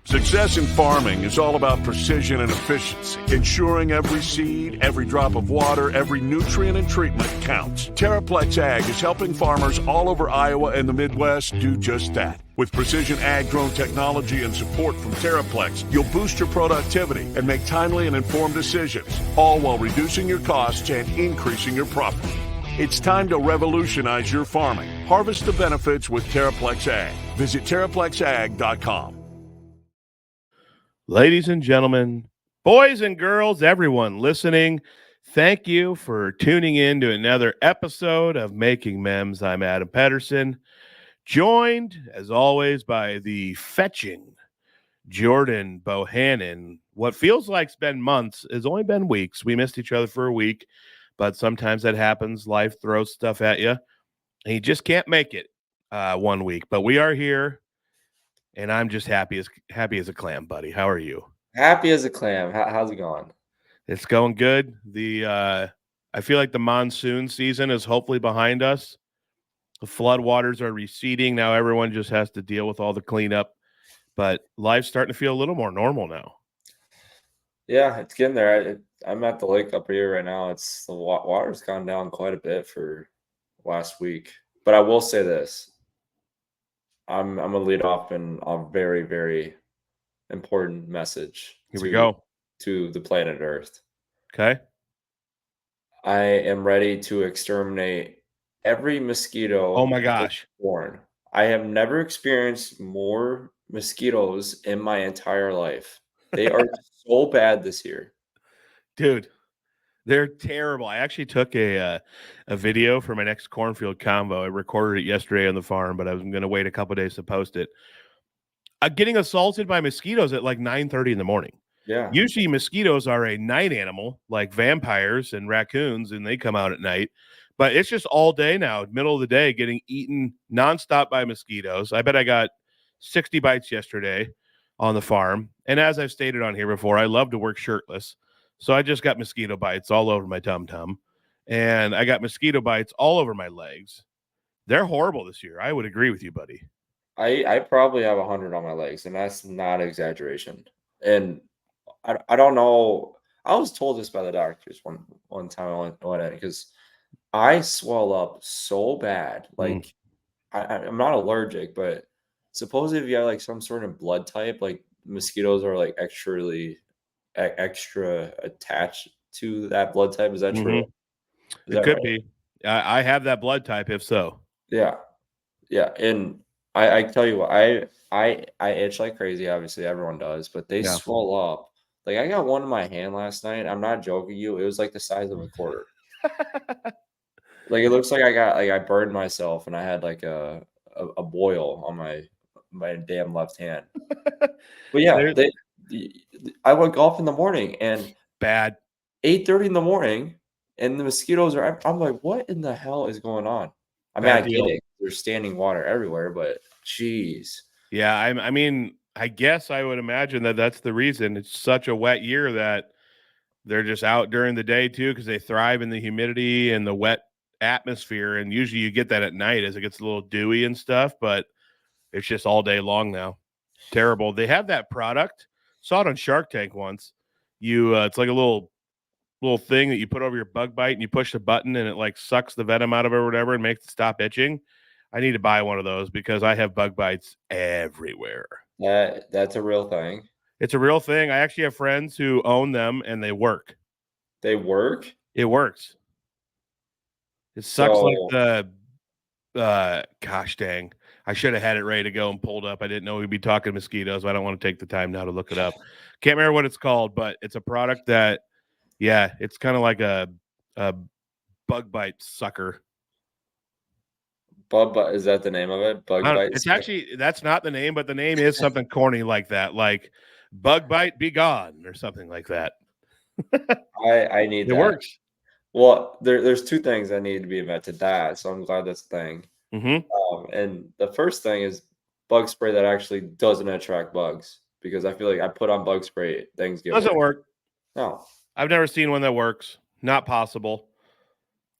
Success in farming is all about precision and efficiency, ensuring every seed, every drop of water, every nutrient and treatment counts. Terraplex Ag is helping farmers all over Iowa and the Midwest do just that. With precision ag drone technology and support from Terraplex, you'll boost your productivity and make timely and informed decisions, all while reducing your costs and increasing your profit. It's time to revolutionize your farming. Harvest the benefits with Terraplex Ag. Visit TerraplexAg.com. Ladies and gentlemen, boys and girls, everyone listening, thank you for tuning in to another episode of Making Memz. I'm Adam Pedersen, joined, as always, by the fetching Jordan Bohannon. What feels like it's been months has only been weeks. We missed each other for a week, but sometimes that happens. Life throws stuff at you, and you just can't make it 1 week. But we are here. And I'm just happy as a clam, buddy. How are you? Happy as a clam. How's it going? It's going good. I feel like the monsoon season is hopefully behind us. The floodwaters are receding. Now everyone just has to deal with all the cleanup. But life's starting to feel a little more normal now. Yeah, it's getting there. I'm at the lake up here right now. The water's gone down quite a bit for last week. But I will say this. I'm going to lead off in a very, very important message. Here we go. To the planet Earth. Okay. I am ready to exterminate every mosquito. Oh, my gosh. Born. I have never experienced more mosquitoes in my entire life. They are so bad this year. Dude. They're terrible. I actually took a video for my next cornfield convo. I recorded it yesterday on the farm, but I was going to wait a couple days to post it. Getting assaulted by mosquitoes at like 9:30 in the morning. Yeah. Usually mosquitoes are a night animal, like vampires and raccoons, and they come out at night. But it's just all day now, middle of the day, getting eaten nonstop by mosquitoes. I bet I got 60 bites yesterday on the farm. And as I've stated on here before, I love to work shirtless. So I just got mosquito bites all over my tum-tum, and I got mosquito bites all over my legs. They're horrible this year. I would agree with you, buddy. I probably have 100 on my legs, and that's not exaggeration. And I don't know. I was told this by the doctors one time I went in because I swell up so bad. Like I'm not allergic, but supposedly if you have like some sort of blood type, like mosquitoes are like extra attached to that blood type. Is that true? It could be. I have that blood type, if so. Yeah. And I tell you what, I itch like crazy. Obviously, everyone does, but they swell up. Like I got one in my hand last night. I'm not joking you. It was like the size of a quarter. Like it looks like I burned myself and I had like a boil on my damn left hand. But yeah, I went golf in the morning and bad 8:30 in the morning, and the mosquitoes are. I'm like, what in the hell is going on? I mean, I get it. There's standing water everywhere, but geez. Yeah, I mean, I guess I would imagine that's the reason. It's such a wet year that they're just out during the day too, because they thrive in the humidity and the wet atmosphere. And usually you get that at night as it gets a little dewy and stuff, but it's just all day long now. Terrible. They have that product. Saw it on Shark Tank once. It's like a little thing that you put over your bug bite and you push the button and it like sucks the venom out of it or whatever and makes it stop itching. I need to buy one of those because I have bug bites everywhere. That's a real thing. It's a real thing. I actually have friends who own them and they work. They work? It works. It sucks like the gosh dang. I should have had it ready to go and pulled up. I didn't know we'd be talking mosquitoes. I don't want to take the time now to look it up. Can't remember what it's called, but it's a product that, yeah, it's kind of like a bug bite sucker. Bug bite, is that the name of it? Bug bite? It's actually, that's not the name, but the name is something corny like that, like bug bite be gone or something like that. I need that. It works. Well, there's two things that need to be invented that, so I'm glad that's a thing. Mm-hmm. And the first thing is bug spray that actually doesn't attract bugs, because I feel like I put on bug spray, things get doesn't work. No, I've never seen one that works. Not possible.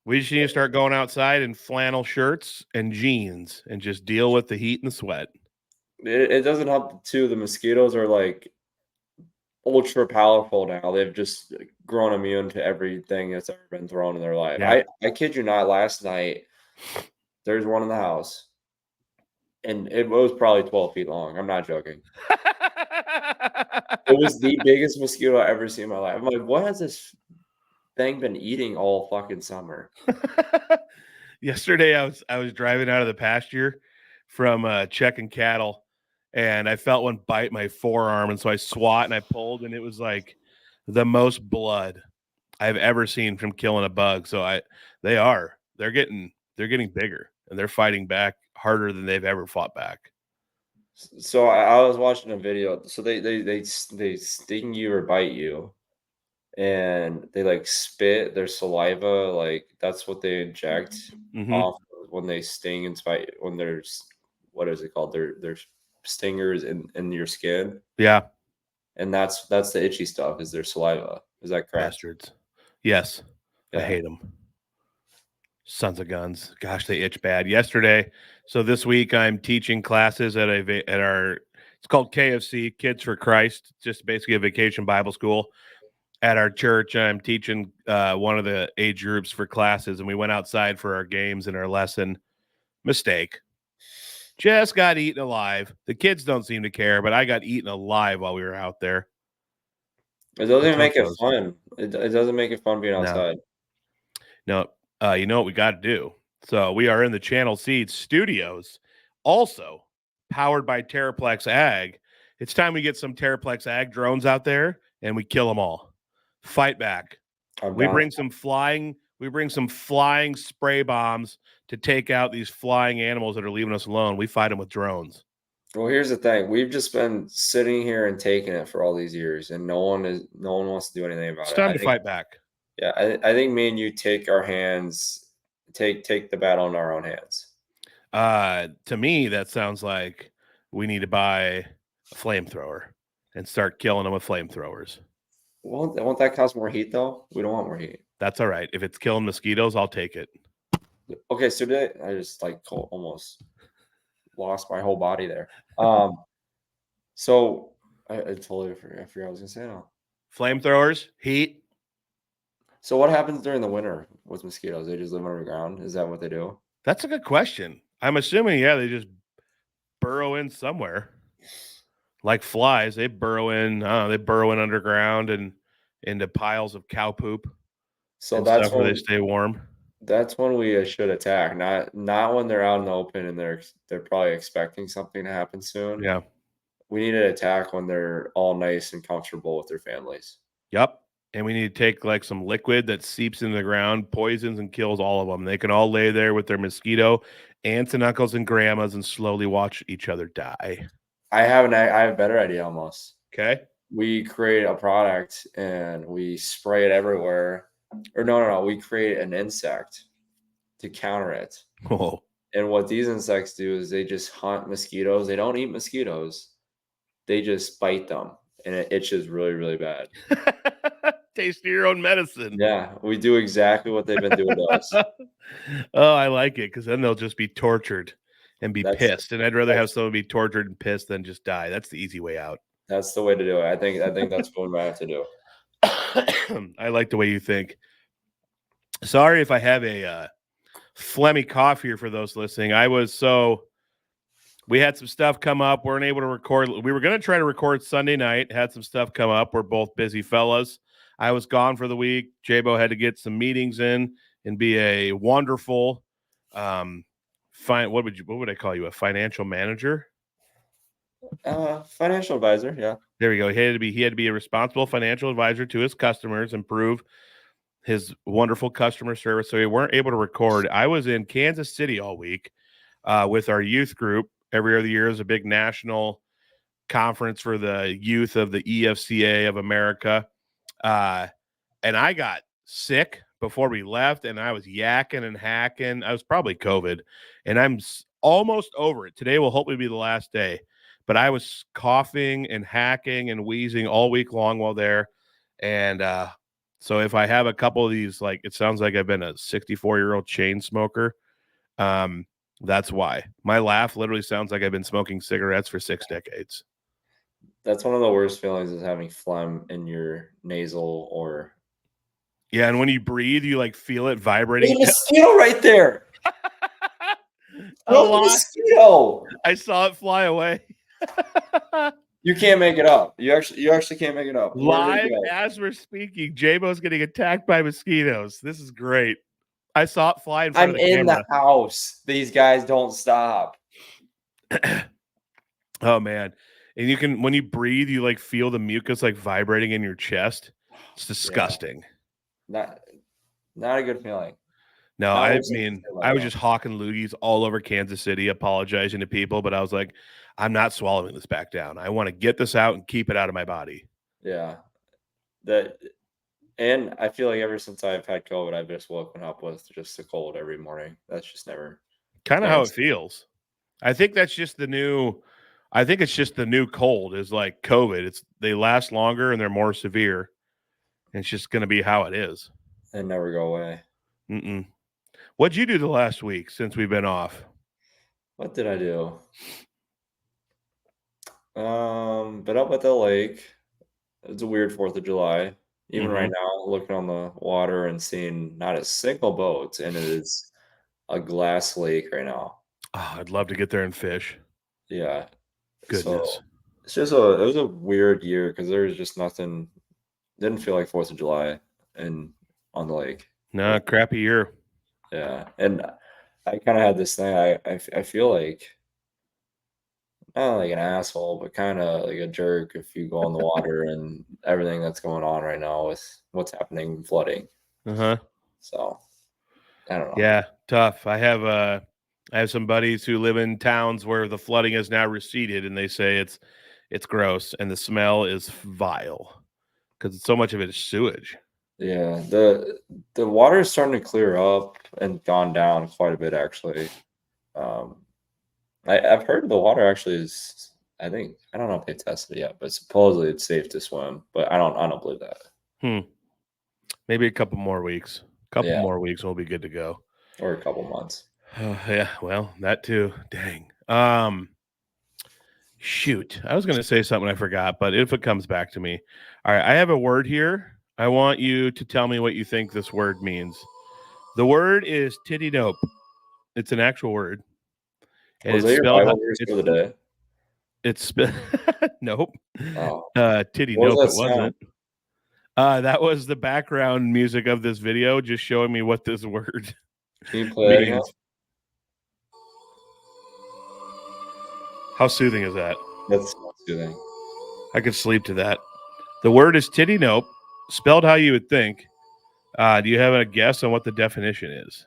We just need to start going outside in flannel shirts and jeans and just deal with the heat and sweat. it doesn't help too. The mosquitoes are like ultra powerful now. They've just grown immune to everything that's ever been thrown in their life. Yeah. I kid you not, last night there's one in the house and it was probably 12 feet long. I'm not joking. It was the biggest mosquito I ever seen in my life. I'm like, what has this thing been eating all fucking summer? Yesterday, I was driving out of the pasture from checking cattle, and I felt one bite my forearm, and so I swat and I pulled, and it was like the most blood I've ever seen from killing a bug. So they're getting bigger, and they're fighting back harder than they've ever fought back. So I was watching a video. So they sting you or bite you, and they like spit their saliva. Like that's what they inject off when they sting and spite. When there's what is it called? There's stingers in your skin, Yeah, and that's the itchy stuff. Is their saliva? Is that correct? bastards. Yes, I Yeah. hate them. Sons of guns. Gosh, they itch bad. Yesterday, so this week I'm teaching classes at our it's called KFC, Kids for Christ, just basically a vacation Bible school at our church. I'm teaching one of the age groups for classes, and we went outside for our games and our lesson. Mistake. Just got eaten alive. The kids don't seem to care, but I got eaten alive while we were out there. It doesn't even make it Potatoes. fun. It doesn't make it fun being outside. No, you know what we got to do? So we are in the Channel Seed studios, also powered by Terraplex Ag. It's time we get some Terraplex Ag drones out there and we kill them all. Fight back. We bring some flying spray bombs to take out these flying animals that are leaving us alone. We fight them with drones. Well, here's the thing. We've just been sitting here and taking it for all these years, and no one wants to do anything about it. It's time to fight back. Yeah, I think me and you take the battle in our own hands. To me, that sounds like we need to buy a flamethrower and start killing them with flamethrowers. Won't that cause more heat though? We don't want more heat. That's all right. If it's killing mosquitoes, I'll take it. Okay, so today I just like almost lost my whole body there. So I totally forgot what I was gonna say now. Flamethrowers, heat. So what happens during the winter with mosquitoes? They just live underground. Is that what they do? That's a good question. I'm assuming, yeah, they just burrow in somewhere. Like flies, they burrow in underground and into piles of cow poop. So that's where they stay warm. That's when we should attack, not when they're out in the open and they're probably expecting something to happen soon. Yeah. We need to attack when they're all nice and comfortable with their families. Yep. And we need to take like some liquid that seeps into the ground, poisons and kills all of them. They can all lay there with their mosquito aunts and uncles and grandmas and slowly watch each other die. I have a better idea almost. Okay. We create a product and we spray it everywhere. Or no. We create an insect to counter it. Oh. And what these insects do is they just hunt mosquitoes. They don't eat mosquitoes. They just bite them. And it itches really, really bad. Taste your own medicine. Yeah, we do exactly what they've been doing to us. Oh, I like it because then they'll just be tortured and be pissed. And I'd rather have someone be tortured and pissed than just die. That's the easy way out. That's the way to do it. I think that's what we might have to do. I like the way you think. Sorry if I have a phlegmy cough here for those listening. We had some stuff come up. Weren't able to record. We were going to try to record Sunday night. Had some stuff come up. We're both busy fellas. I was gone for the week. J-Bo had to get some meetings in and be a wonderful what would I call you? A financial manager? Financial advisor, yeah. There we go. He had to be a responsible financial advisor to his customers, improve his wonderful customer service. So we weren't able to record. I was in Kansas City all week with our youth group. Every other year is a big national conference for the youth of the EFCA of America. And I got sick before we left, and I was yakking and hacking. I was probably COVID, and I'm almost over it. Today will hopefully be the last day. But I was coughing and hacking and wheezing all week long while there. And so if I have a couple of these, like it sounds like I've been a 64-year-old chain smoker. That's why. My laugh literally sounds like I've been smoking cigarettes for 6 decades. That's one of the worst feelings is having phlegm in your nasal or. Yeah, and when you breathe, you like feel it There's vibrating. a mosquito right there. A Look, lot. mosquito. I saw it fly away. You can't make it up. You actually can't make it up. Where did it Live go? as we're speaking, J-Bo's getting attacked by mosquitoes. This is great. I saw it fly in front I'm of the in camera. the house. These guys don't stop. Oh man. And you can, when you breathe, you like feel the mucus like vibrating in your chest. It's disgusting. Not a good feeling. No, Not I worth it mean, to say about I was that. just hawking loogies all over Kansas City, apologizing to people, but I was like, I'm not swallowing this back down. I want to get this out and keep it out of my body. Yeah. And I feel like ever since I've had COVID, I've just woken up with just a cold every morning. That's just never Kind of how it nice. feels. I think that's just the new, I think it's just the new cold is like COVID. They last longer and they're more severe. And it's just going to be how it is. And never go away. Mm-mm. What'd you do the last week since we've been off? What did I do? Been up at the lake. It's a weird 4th of July. Even right now, looking on the water and seeing not a single boat, and it is a glass lake right now. Oh, I'd love to get there and fish. Yeah. Goodness. So it was a weird year because there was just nothing. Didn't feel like 4th of July and on the lake. No, crappy year. Yeah, and I kind of had this thing. I feel like not like an asshole, but kind of like a jerk if you go in the water and everything that's going on right now with what's happening in flooding. Uh-huh. So I don't know. Yeah, tough. I have some buddies who live in towns where the flooding has now receded, and they say it's gross and the smell is vile because so much of it is sewage. Yeah, the water is starting to clear up and gone down quite a bit actually. I've heard the water actually is. I don't know if they tested it yet, but supposedly it's safe to swim. But I don't believe that. Maybe a couple more weeks. More weeks, and we'll be good to go. Or a couple months. Yeah, well, that too. Dang. Shoot. I was going to say something I forgot, but if it comes back to me. All right, I have a word here. I want you to tell me what you think this word means. The word is titty nope. It's an actual word. And Was that your Bible verse for the day? It's nope. Oh. Titty What nope, was it that wasn't. That was the background music of this video, just showing me what this word Can you play that again? means. How soothing is that? That's soothing. I could sleep to that. The word is titty nope, spelled how you would think. Do you have a guess on what the definition is?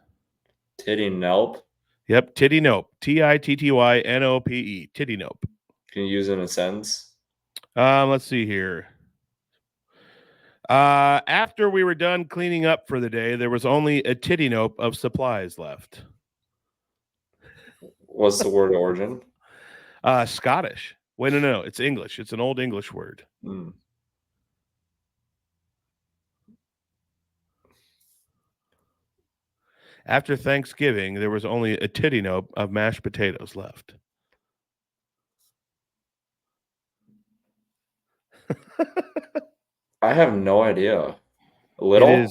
Titty nope. Yep, titty nope. Tittynope. Titty nope. Can you use it in a sentence? Let's see here. After we were done cleaning up for the day, there was only a titty nope of supplies left. What's the word origin? Scottish. Wait, no. It's English. It's an old English word. After Thanksgiving, there was only a titty nope of mashed potatoes left. I have no idea. A little? It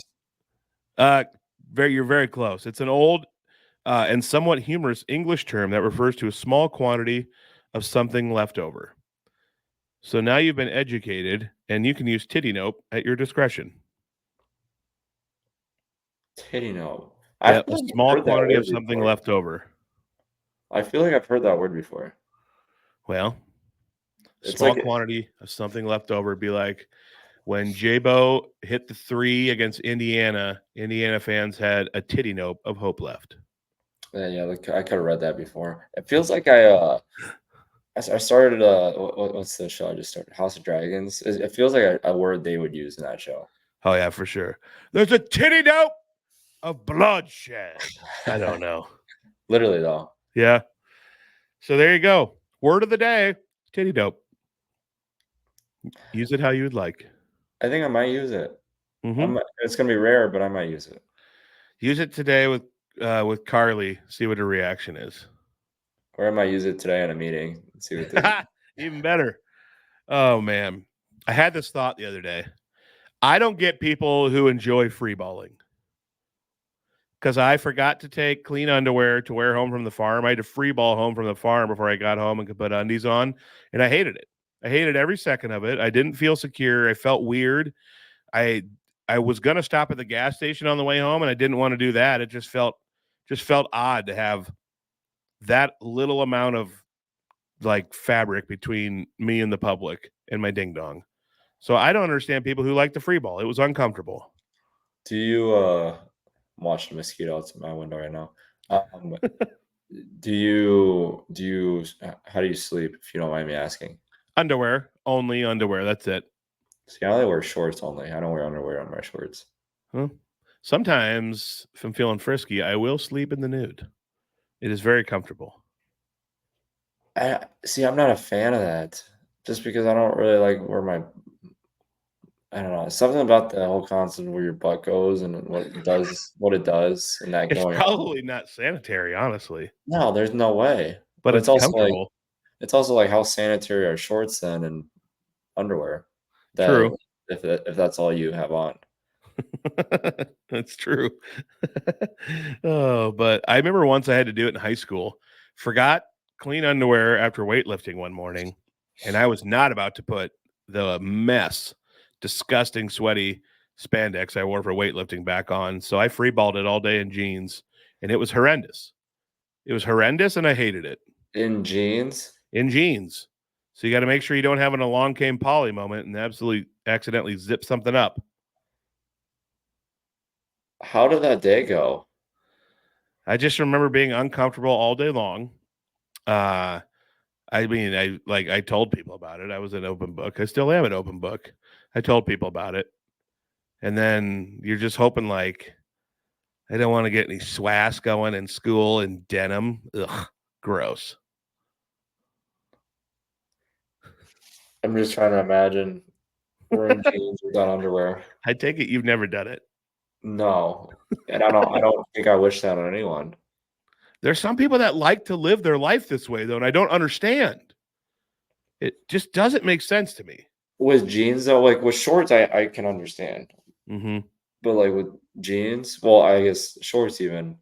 is. You're very close. It's an old and somewhat humorous English term that refers to a small quantity of something left over. So now you've been educated, and you can use titty nope at your discretion. Titty nope. Yeah, a small quantity of something left over. I feel like I've heard that word before. Well, small quantity of something left over would be like when J-Bo hit the 3 against Indiana fans had a titty nope of hope left. Yeah, I could have read that before. It feels like I started what's the show I just started? House of Dragons. It feels like a word they would use in that show. Oh yeah, for sure. There's a titty nope of bloodshed. I don't know. Literally though. Yeah. So there you go. Word of the day, titty dope. Use it how you would like. I think I might use it. Mm-hmm. It's going to be rare, but I might use it. Use it today with Carly. See what her reaction is. Or I might use it today in a meeting and see what they Even better. Oh man, I had this thought the other day. I don't get people who enjoy free balling because I forgot to take clean underwear to wear home from the farm. I had to free ball home from the farm before I got home and could put undies on, and I hated it. I hated every second of it. I didn't feel secure. I felt weird. I I was gonna stop at the gas station on the way home, and I didn't want to do that. It just felt odd to have that little amount of like fabric between me and the public and my ding dong. So I don't understand people who like the free ball. It was uncomfortable. Do you I'm watching a mosquito outside my window right now. Um, how do you sleep if you don't mind me asking? Underwear, only underwear. That's it. See, I only wear shorts only. I don't wear underwear on my shorts. Huh? Sometimes, if I'm feeling frisky, I will sleep in the nude. It is very comfortable. I'm not a fan of that. Just because I don't really like where my I don't know, something about the whole concept of where your butt goes and what it does and that It's going on. probably not sanitary, honestly, No, there's no way. but But it's comfortable. it's also like how sanitary are shorts then and underwear that True. if that's all you have on. That's true. Oh, but I remember once I had to do it in high school. Forgot clean underwear after weightlifting one morning, and I was not about to put the disgusting, sweaty spandex I wore for weightlifting back on. So I freeballed it all day in jeans, and it was horrendous. It was horrendous, and I hated it In jeans? in jeans. So you got to make sure you don't have an along came Polly moment and absolutely accidentally zip something up. How did that day go? I just remember being uncomfortable all day long. I mean, I told people about it. I was an open book. I still am an open book. I told people about it. And then you're just hoping like I don't want to get any swass going in school in denim. Ugh, gross. I'm just trying to imagine wearing jeans without underwear. I take it you've never done it. No. And I don't think I wish that on anyone. There's some people that like to live their life this way though, and I don't understand. It just doesn't make sense to me. With jeans though, like with shorts I can understand. Mm-hmm. But like with jeans, well, I guess shorts even.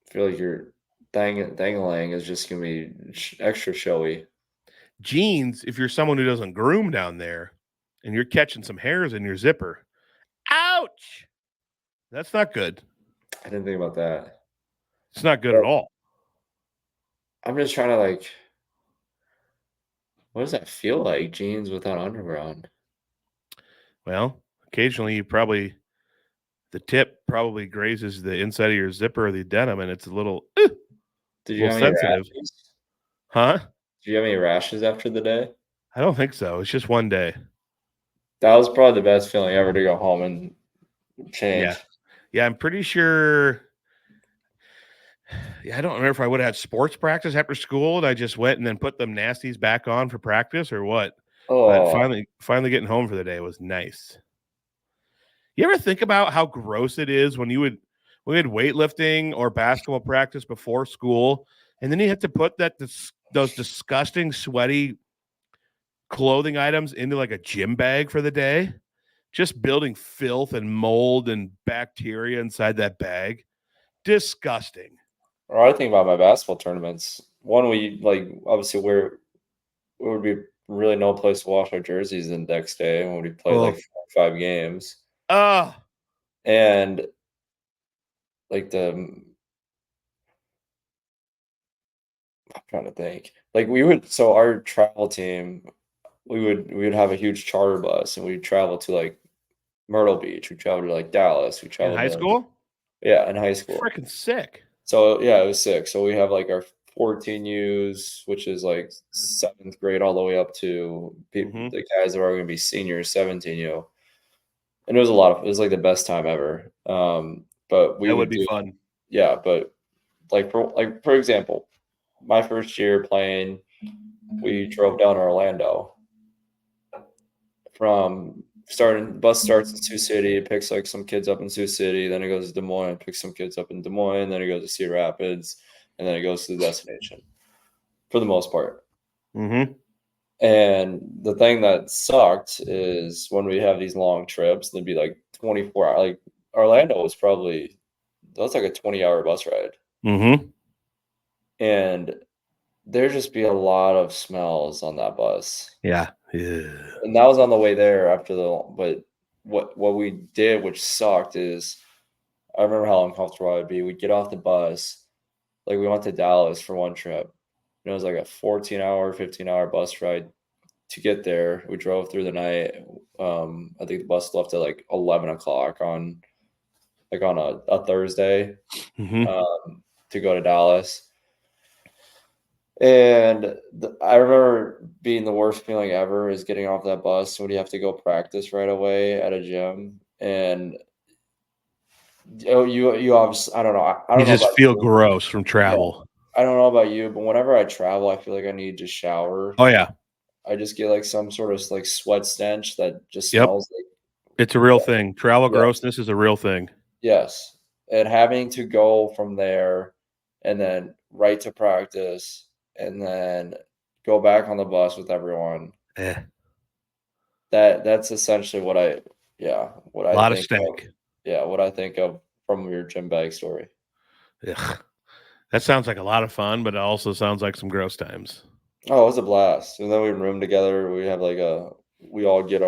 I feel like your dangling is just gonna be extra showy. Jeans, if you're someone who doesn't groom down there and you're catching some hairs in your zipper, ouch! That's not good. I didn't think about that. It's not good at But all. I'm just trying to like, what does that feel like? Jeans without underwear on. Well, occasionally the tip probably grazes the inside of your zipper or the denim, and it's a little Did you have any sensitive. rashes? Huh? Did you have any rashes after the day? I don't think so. It's just one day. That was probably the best feeling ever to go home and Yeah. change. Yeah, I'm pretty sure. Yeah, I don't remember if I would have had sports practice after school and I just went and then put them nasties back on for practice or what. But Oh, finally getting home for the day was nice. You ever think about how gross it is when we had weightlifting or basketball practice before school, and then you have to put those disgusting, sweaty clothing items into like a gym bag for the day, just building filth and mold and bacteria inside that bag. Disgusting. or I think about my basketball tournaments. One we like obviously where it would be really no place to wash our jerseys the next day when we played like Oh, 5 games. ah, And like I'm trying to think. Like so our travel team, we would have a huge charter bus and we'd travel to like Myrtle Beach, we traveled to like Dallas, we in traveled high to school, yeah, in high school. freaking sick. So yeah, it was sick. So we have like our 14 U's, which is like 7th grade all the way up to Hmm. the guys that are going to be seniors, 17U. And it was like the best time ever. But we That would would be do, fun. yeah, but for example, my first year playing, we drove down to Orlando from starting bus starts in Sioux City, it picks like some kids up in Sioux City, then it goes to Des Moines, picks some kids up in Des Moines, then it goes to Cedar Rapids, and then it goes to the destination for the most part. Mm-hmm. And the thing that sucked is when we have these long trips, they'd be like 24 hours. Like Orlando was probably, that's like a 20-hour bus ride. Mm-hmm. And there'd just be a lot of smells on that bus. Yeah. And that was on the way there after but what we did, which sucked, is I remember how uncomfortable I would be. We'd get off the bus, like we went to Dallas for one trip. And it was like a 14-hour, 15-hour bus ride to get there. We drove through the night. I think the bus left at like 11 o'clock on a Thursday to go to Dallas. And I remember being the worst feeling ever is getting off that bus when you have to go practice right away at a gym. And you obviously, I don't know. I don't You know just about feel you. gross from travel. Yeah, I don't know about you, but whenever I travel, I feel like I need to shower. Oh yeah. I just get like some sort of like sweat stench that just Yep. smells like. It's a real thing. Travel grossness is a real thing. Yes. And having to go from there and then right to practice and then go back on the bus with everyone. That's essentially what I A lot of stank. What I think of from your gym bag story. Ugh. That sounds like a lot of fun, but it also sounds like some gross times. Oh, it was a blast. And then we room together. We have we all get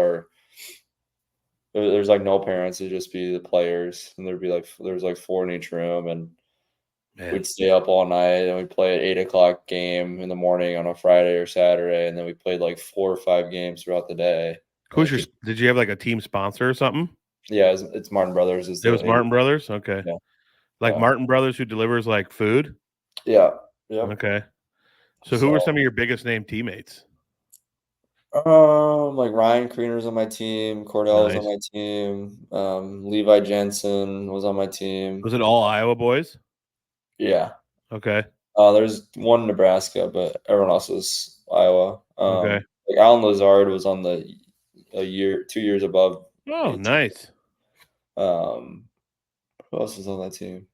there's like no parents, it'd just be the players. And there's like 4 in each room, and we'd stay up all night and we'd play an 8 o'clock game in the morning on a Friday or Saturday. And then we played like 4 or 5 games throughout the day. Did you have like a team sponsor or something? Yeah, it's Martin Brothers. It was Martin Brothers? Okay. Yeah. Like Martin Brothers, who delivers like food? Yeah. Yeah. Okay. So who were some of your biggest name teammates? Like Ryan Kriener's on my team, Cordell's Nice. on my team, Levi Jensen was on my team. Was it all Iowa boys? Yeah. Okay. There's one in Nebraska, but everyone else was Iowa. Okay. Like Alan Lazard was on 2 years above. Oh, nice. Who else was on that team?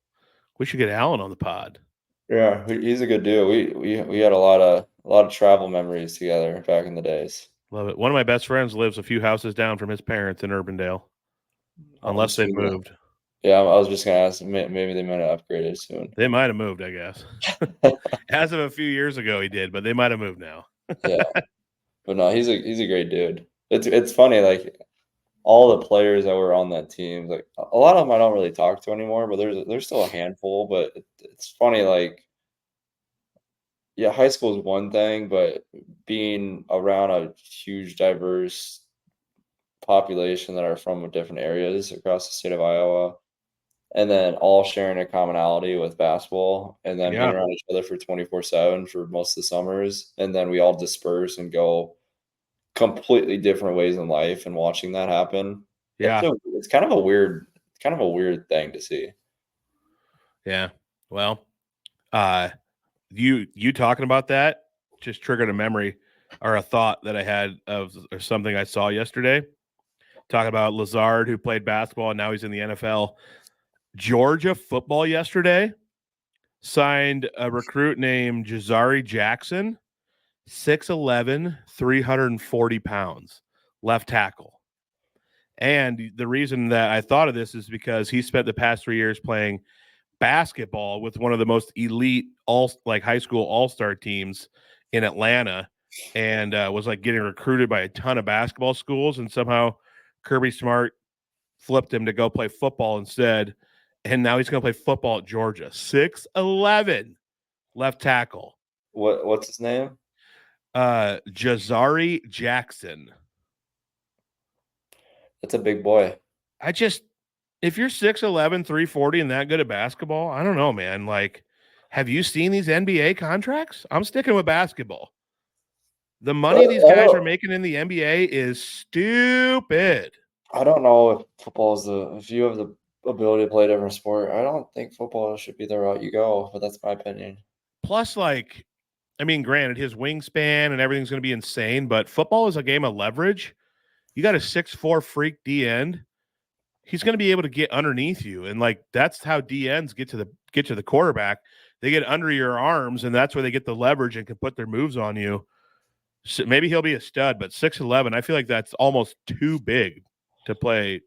We should get Alan on the pod. Yeah, he's a good dude. We had a lot of travel memories together back in the days. Love it. One of my best friends lives a few houses down from his parents in Urbandale, unless they've moved. Yeah, I was just gonna ask. Maybe they might have upgraded soon. They might have moved, I guess. As of a few years ago, he did, but they might have moved now. Yeah, but no, he's a great dude. It's funny, like all the players that were on that team, like a lot of them I don't really talk to anymore, but there's still a handful. But it's funny, like yeah, high school is one thing, but being around a huge, diverse population that are from different areas across the state of Iowa, and then all sharing a commonality with basketball, and then being around each other for 24/7 for most of the summers, and then we all disperse and go completely different ways in life, and watching that happen, it's kind of a weird thing to see. Yeah. Well, you talking about that just triggered a memory or a thought that I had of something I saw yesterday. Talking about Lazard, who played basketball and now he's in the NFL. Georgia football yesterday signed a recruit named Jazari Jackson, 6'11", 340 pounds, left tackle. And the reason that I thought of this is because he spent the past 3 years playing basketball with one of the most elite high school all-star teams in Atlanta, and was like getting recruited by a ton of basketball schools, and somehow Kirby Smart flipped him to go play football instead, and now he's going to play football at Georgia. 6'11", left tackle. What's his name? Jazari Jackson. That's a big boy. If you're 6'11", 340 and that good at basketball, I don't know, man. Like, have you seen these NBA contracts? I'm sticking with basketball. The money these guys are making in the NBA is stupid. I don't know if football is if you have the ability to play a different sport, I don't think football should be the route you go, but that's my opinion. Plus, like, I mean, granted, his wingspan and everything's going to be insane, but football is a game of leverage. You got a 6'4" freak D end. He's going to be able to get underneath you, and like that's how D ends get to the quarterback. they get under your arms, and that's where they get the leverage and can put their moves on you. So maybe he'll be a stud, but 6'11", I feel like that's almost too big to play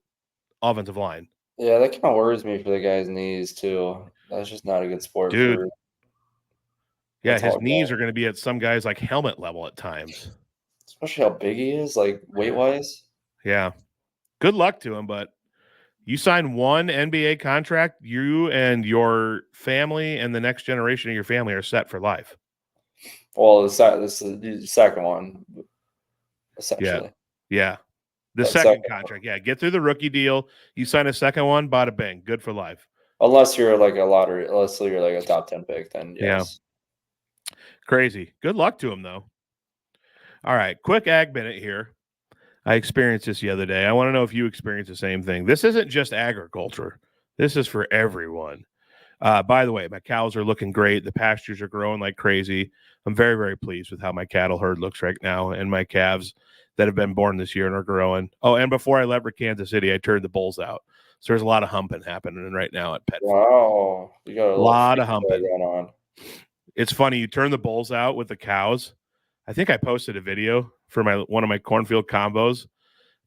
offensive line. Yeah, that kind of worries me for the guy's knees too. That's just not a good sport Dude. for. Yeah, his knees are going to be at some guys like helmet level at times. Especially how big he is, like weight-wise. Yeah. Good luck to him, but you sign one NBA contract, you and your family and the next generation of your family are set for life. Well, this is the second one, essentially. Yeah. The second contract. Yeah. Get through the rookie deal. You sign a second one, bada bing. Good for life. Unless you're like a lottery, unless you're like a top 10 pick, then yes. Yeah. Crazy. Good luck to him, though. All right. Quick ag minute here. I experienced this the other day. I want to know if you experienced the same thing. This isn't just agriculture. This is for everyone. By the way, my cows are looking great. The pastures are growing like crazy. I'm very, very pleased with how my cattle herd looks right now, and my calves that have been born this year and are growing. Oh, and before I left for Kansas City, I turned the bulls out. So there's a lot of humping happening right now at Pet. Wow. You got a lot of humping going on. It's funny. You turn the bulls out with the cows. I think I posted a video for one of my cornfield combos,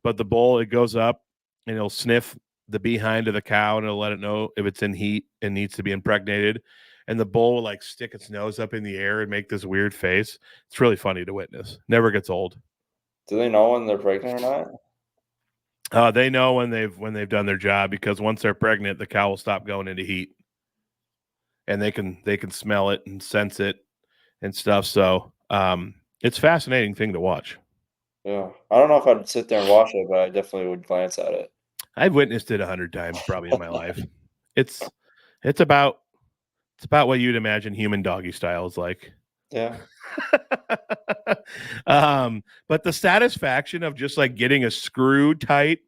but the bull, it goes up and it'll sniff the behind of the cow and it'll let it know if it's in heat and needs to be impregnated. And the bull will like stick its nose up in the air and make this weird face. It's really funny to witness. Never gets old. Do they know when they're pregnant or not? They know when they've done their job, because once they're pregnant, the cow will stop going into heat, and they can smell it and sense it and stuff. So it's a fascinating thing to watch. Yeah, I don't know if I'd sit there and watch it, but I definitely would glance at it. I've witnessed it 100 times probably in my life. It's about what you'd imagine human doggy style is like. Yeah. But the satisfaction of just like getting a screw tight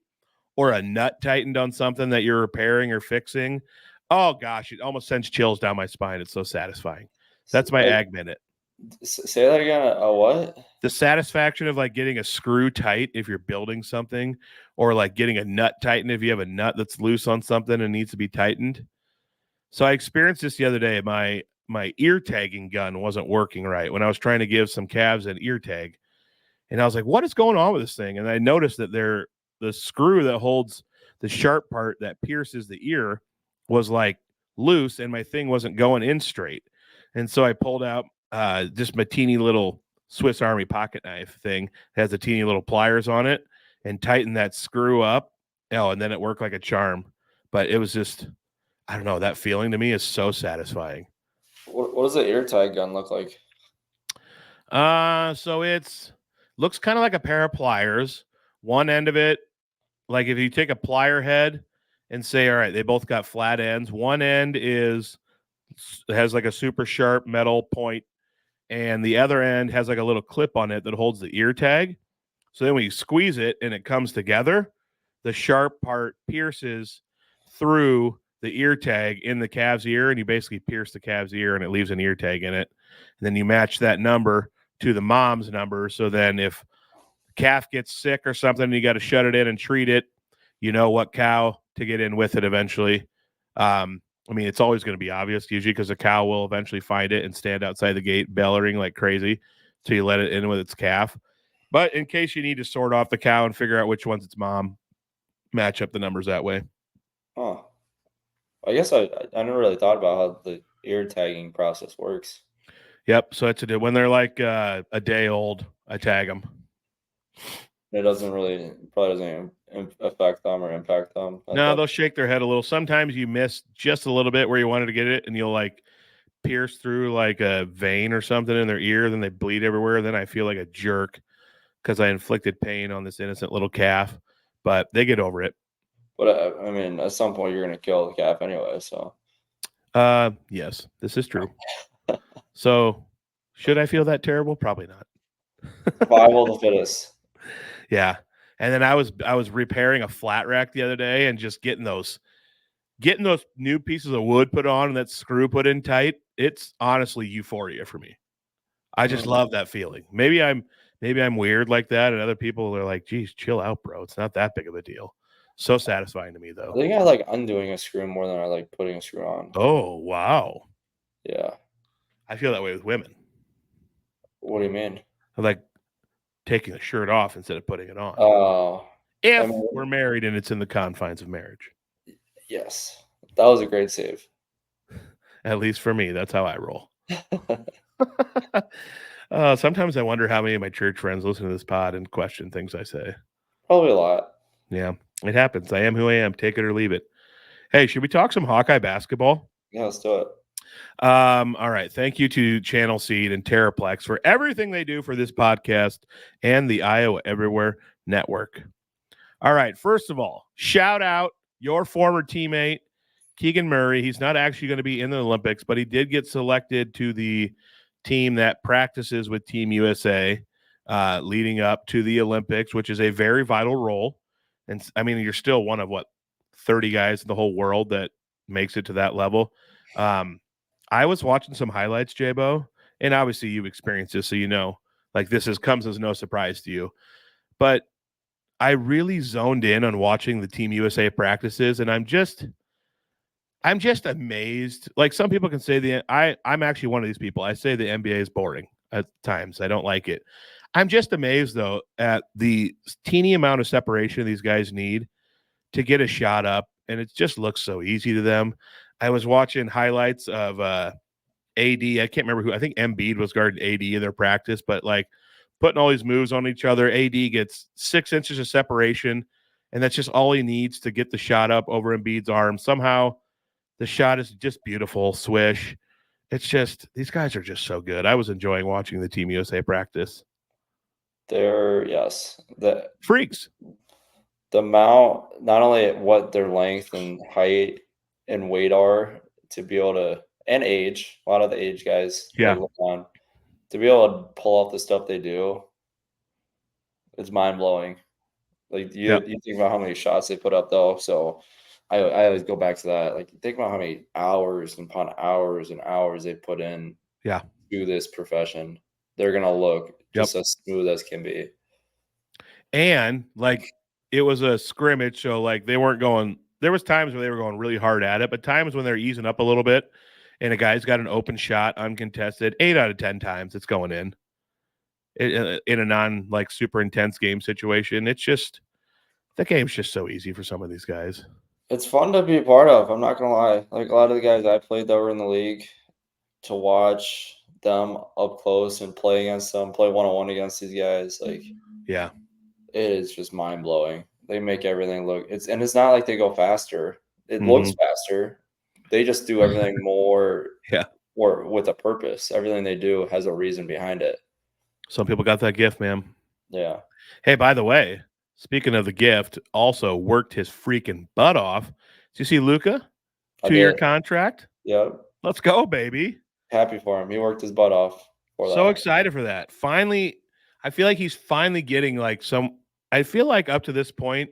or a nut tightened on something that you're repairing or fixing, oh gosh, it almost sends chills down my spine. It's so satisfying. That's my ag minute. Say that again. What? The satisfaction of like getting a screw tight if you're building something, or like getting a nut tightened if you have a nut that's loose on something and needs to be tightened. So I experienced this the other day. My ear tagging gun wasn't working right when I was trying to give some calves an ear tag. And I was like, what is going on with this thing? And I noticed that the screw that holds the sharp part that pierces the ear was like loose, and my thing wasn't going in straight. And so I pulled out just my teeny little Swiss Army pocket knife thing. It has the teeny little pliers on it, and tightened that screw up. Oh, and then it worked like a charm. But it was just, I don't know, that feeling to me is so satisfying. What does the ear tag gun look like? So it's looks kind of like a pair of pliers. One end of it, like if you take a plier head and say, all right, they both got flat ends. One end has like a super sharp metal point, and the other end has like a little clip on it that holds the ear tag. So then when you squeeze it and it comes together, the sharp part pierces through the ear tag in the calf's ear, and you basically pierce the calf's ear and it leaves an ear tag in it. And then you match that number to the mom's number. So then if the calf gets sick or something, you got to shut it in and treat it. You know what cow to get in with it eventually. I mean, it's always going to be obvious usually, because the cow will eventually find it and stand outside the gate bellowing like crazy till you let it in with its calf. But in case you need to sort off the cow and figure out which one's its mom, match up the numbers that way. Oh, I guess I never really thought about how the ear tagging process works. Yep. So it's when they're like a day old, I tag them. It probably doesn't affect them or impact them. No, they'll shake their head a little. Sometimes you miss just a little bit where you wanted to get it, and you'll like pierce through like a vein or something in their ear. Then they bleed everywhere. Then I feel like a jerk because I inflicted pain on this innocent little calf, but they get over it. But I mean, at some point you're going to kill the calf anyway. So, yes, this is true. So, should I feel that terrible? Probably not. Survival of the fittest. Yeah. And then I was repairing a flat rack the other day and just getting those new pieces of wood put on and that screw put in tight. It's honestly euphoria for me. I just love that feeling. Maybe I'm weird like that, and other people are like, geez, chill out, bro. It's not that big of a deal. So satisfying to me, though. I think I like undoing a screw more than I like putting a screw on. Oh, wow. Yeah. I feel that way with women. What do you mean? I like taking the shirt off instead of putting it on. Oh, If I mean, we're married and it's in the confines of marriage. yes. That was a great save. At least for me, that's how I roll. Sometimes I wonder how many of my church friends listen to this pod and question things I say. Probably a lot. Yeah, it happens. I am who I am. Take it or leave it. Hey, should we talk some Hawkeye basketball? Yeah, let's do it. All right. Thank you to Channel Seed and Terraplex for everything they do for this podcast and the Iowa Everywhere Network. All right. First of all, shout out your former teammate, Keegan Murray. He's not actually going to be in the Olympics, but he did get selected to the team that practices with Team USA leading up to the Olympics, which is a very vital role. And I mean, you're still one of 30 guys in the whole world that makes it to that level. I was watching some highlights, J-Bo, and obviously you've experienced this, so you know, like comes as no surprise to you. But I really zoned in on watching the Team USA practices, and I'm just amazed. Like some people can say I'm actually one of these people. I say the NBA is boring at times. I don't like it. I'm just amazed though at the teeny amount of separation these guys need to get a shot up, and it just looks so easy to them. I was watching highlights of AD. I can't remember who. I think Embiid was guarding AD in their practice, but like putting all these moves on each other. AD gets 6 inches of separation, and that's just all he needs to get the shot up over Embiid's arm. Somehow the shot is just beautiful. Swish. It's just, these guys are just so good. I was enjoying watching the Team USA practice. Yes. The freaks. The amount, not only what their length and height and weight are to be able to, and age, a lot of the age guys, Yeah. to be able to pull off the stuff they do, it's mind blowing. Like you think about how many shots they put up though. So I always go back to that. Like think about how many hours and upon hours and hours they put in to this profession. They're gonna look just as smooth as can be. And like it was a scrimmage, so like they weren't going. There was times where they were going really hard at it, but times when they're easing up a little bit, and a guy's got an open shot uncontested, 8 out of 10 times it's going in a non like super intense game situation. It's just the game's just so easy for some of these guys. It's fun to be a part of. I'm not gonna lie. Like a lot of the guys I played that were in the league, to watch them up close and play against them, play one-on-one against these guys, like it is just mind blowing. They make everything look it's not like they go faster. It looks faster. They just do everything more or with a purpose. Everything they do has a reason behind it. Some people got that gift, man. Yeah. Hey, by the way, speaking of the gift, also worked his freaking butt off. Did you see Luka? 2-year contract? Yep. Let's go, baby. Happy for him. He worked his butt off for that. So excited for that. Finally, I feel like he's finally getting like I feel like up to this point,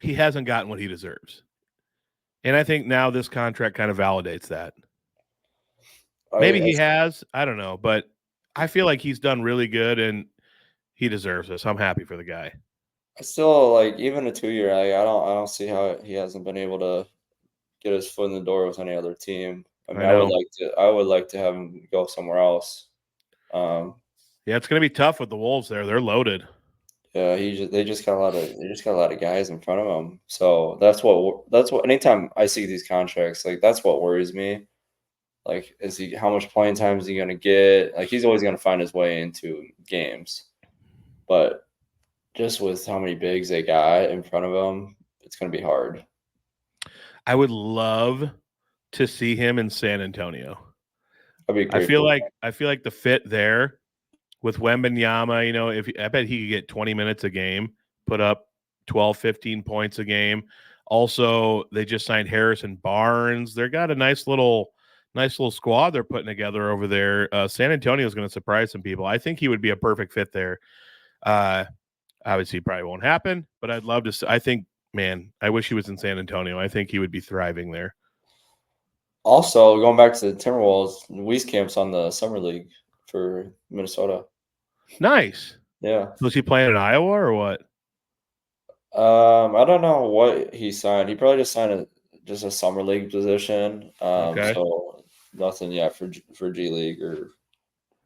he hasn't gotten what he deserves. And I think now this contract kind of validates that. Maybe he has. I don't know. But I feel like he's done really good and he deserves this. I'm happy for the guy. I still like even a 2-year. I don't see how he hasn't been able to get his foot in the door with any other team. I mean, I would like to have him go somewhere else. Yeah, it's going to be tough with the Wolves there. They're loaded. Yeah, they just got a lot of guys in front of him. So that's what anytime I see these contracts, like that's what worries me. Like, how much playing time is he going to get? Like, he's always going to find his way into games, but just with how many bigs they got in front of him, it's going to be hard. I would love to see him in San Antonio. That'd be great. I feel like the fit there with Wembanyama, you know, I bet he could get 20 minutes a game, put up 12, 15 points a game. Also, they just signed Harrison Barnes. They've got a nice little squad they're putting together over there. San Antonio is going to surprise some people. I think he would be a perfect fit there. Obviously, probably won't happen, but I'd love to. I think, man, I wish he was in San Antonio. I think he would be thriving there. Also, going back to the Timberwolves, Wieskamp's on the summer league for Minnesota. Nice. Yeah. Was he playing in Iowa or what? I don't know what he signed. He probably just signed a summer league position. Okay. So nothing yet for G League or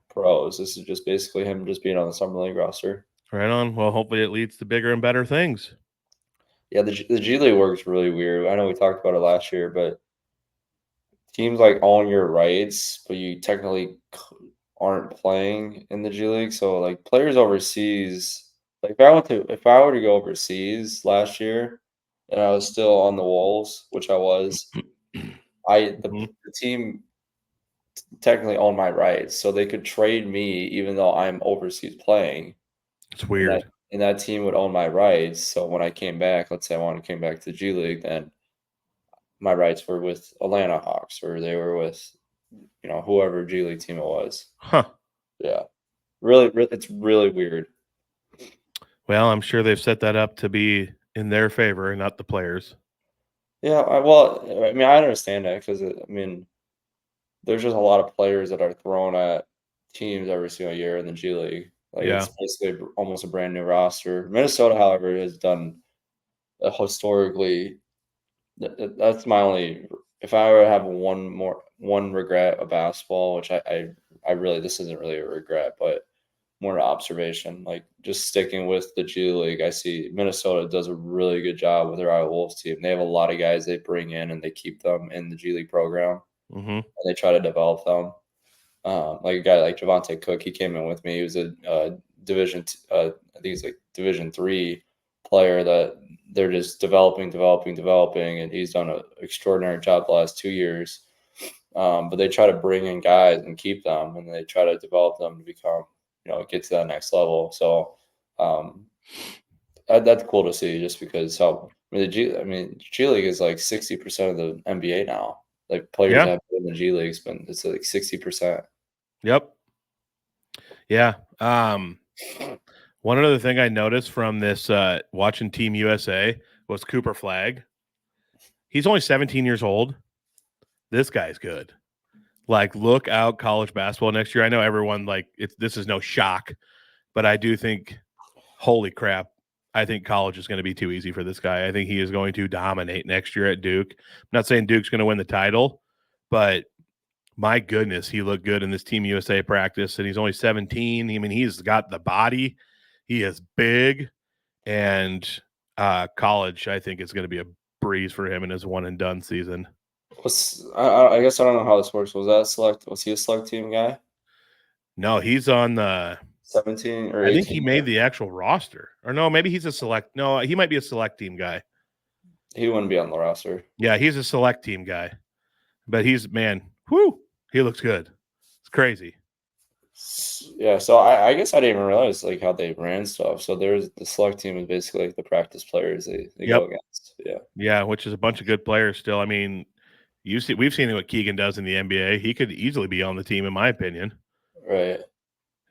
pros. This is just basically him just being on the summer league roster. Right on. Well, hopefully it leads to bigger and better things. Yeah, the G League works really weird. I know we talked about it last year, but teams like own your rights, but you technically aren't playing in the G League. So like players overseas, like if I were to go overseas last year and I was still on the Wolves, which I was, the team technically owned my rights, so they could trade me even though I'm overseas playing. It's weird. And that team would own my rights. So when I came back, let's say I came back to the G League, then my rights were with Atlanta Hawks or they were with, whoever G League team it was. Huh. Yeah. Really, it's really weird. Well, I'm sure they've set that up to be in their favor, not the players. Yeah. I understand that because, there's just a lot of players that are thrown at teams every single year in the G League. Like, it's basically almost a brand new roster. Minnesota, however, has done historically. That's my only. If I were to have one regret of basketball, which I really, this isn't really a regret, but more an observation. Like, just sticking with the G League, I see Minnesota does a really good job with their Iowa Wolves team. They have a lot of guys they bring in and they keep them in the G League program. Mm-hmm. And they try to develop them. Like a guy like Javante Cook, he came in with me. He was a Division III player that they're just developing, and he's done an extraordinary job the last 2 years. But they try to bring in guys and keep them, and they try to develop them to become, get to that next level. So that's cool to see, just because G League is like 60% of the NBA now. Like, players have been in the G Leagues, but it's like 60%. Yep. Yeah. One other thing I noticed from this watching Team USA was Cooper Flagg. He's only 17 years old. This guy's good. Like, look out college basketball next year. I know everyone, this is no shock, but I do think, holy crap, I think college is going to be too easy for this guy. I think he is going to dominate next year at Duke. I'm not saying Duke's going to win the title, but my goodness, he looked good in this Team USA practice, and he's only 17. I mean, he's got the body. He is big, and college, I think, is going to be a breeze for him in his one-and-done season. I guess I don't know how this works. Was he a select team guy? No, he's on the 17 or 18. I think he made the actual roster. Or no, maybe he's a select. No, he might be a select team guy. He wouldn't be on the roster. Yeah, he's a select team guy. But he looks good. It's crazy. Yeah, so I guess I didn't even realize how they ran stuff. So there's the select team is basically like the practice players they go against. Yeah. Yeah, which is a bunch of good players still. I mean, we've seen what Keegan does in the NBA. He could easily be on the team, in my opinion. Right.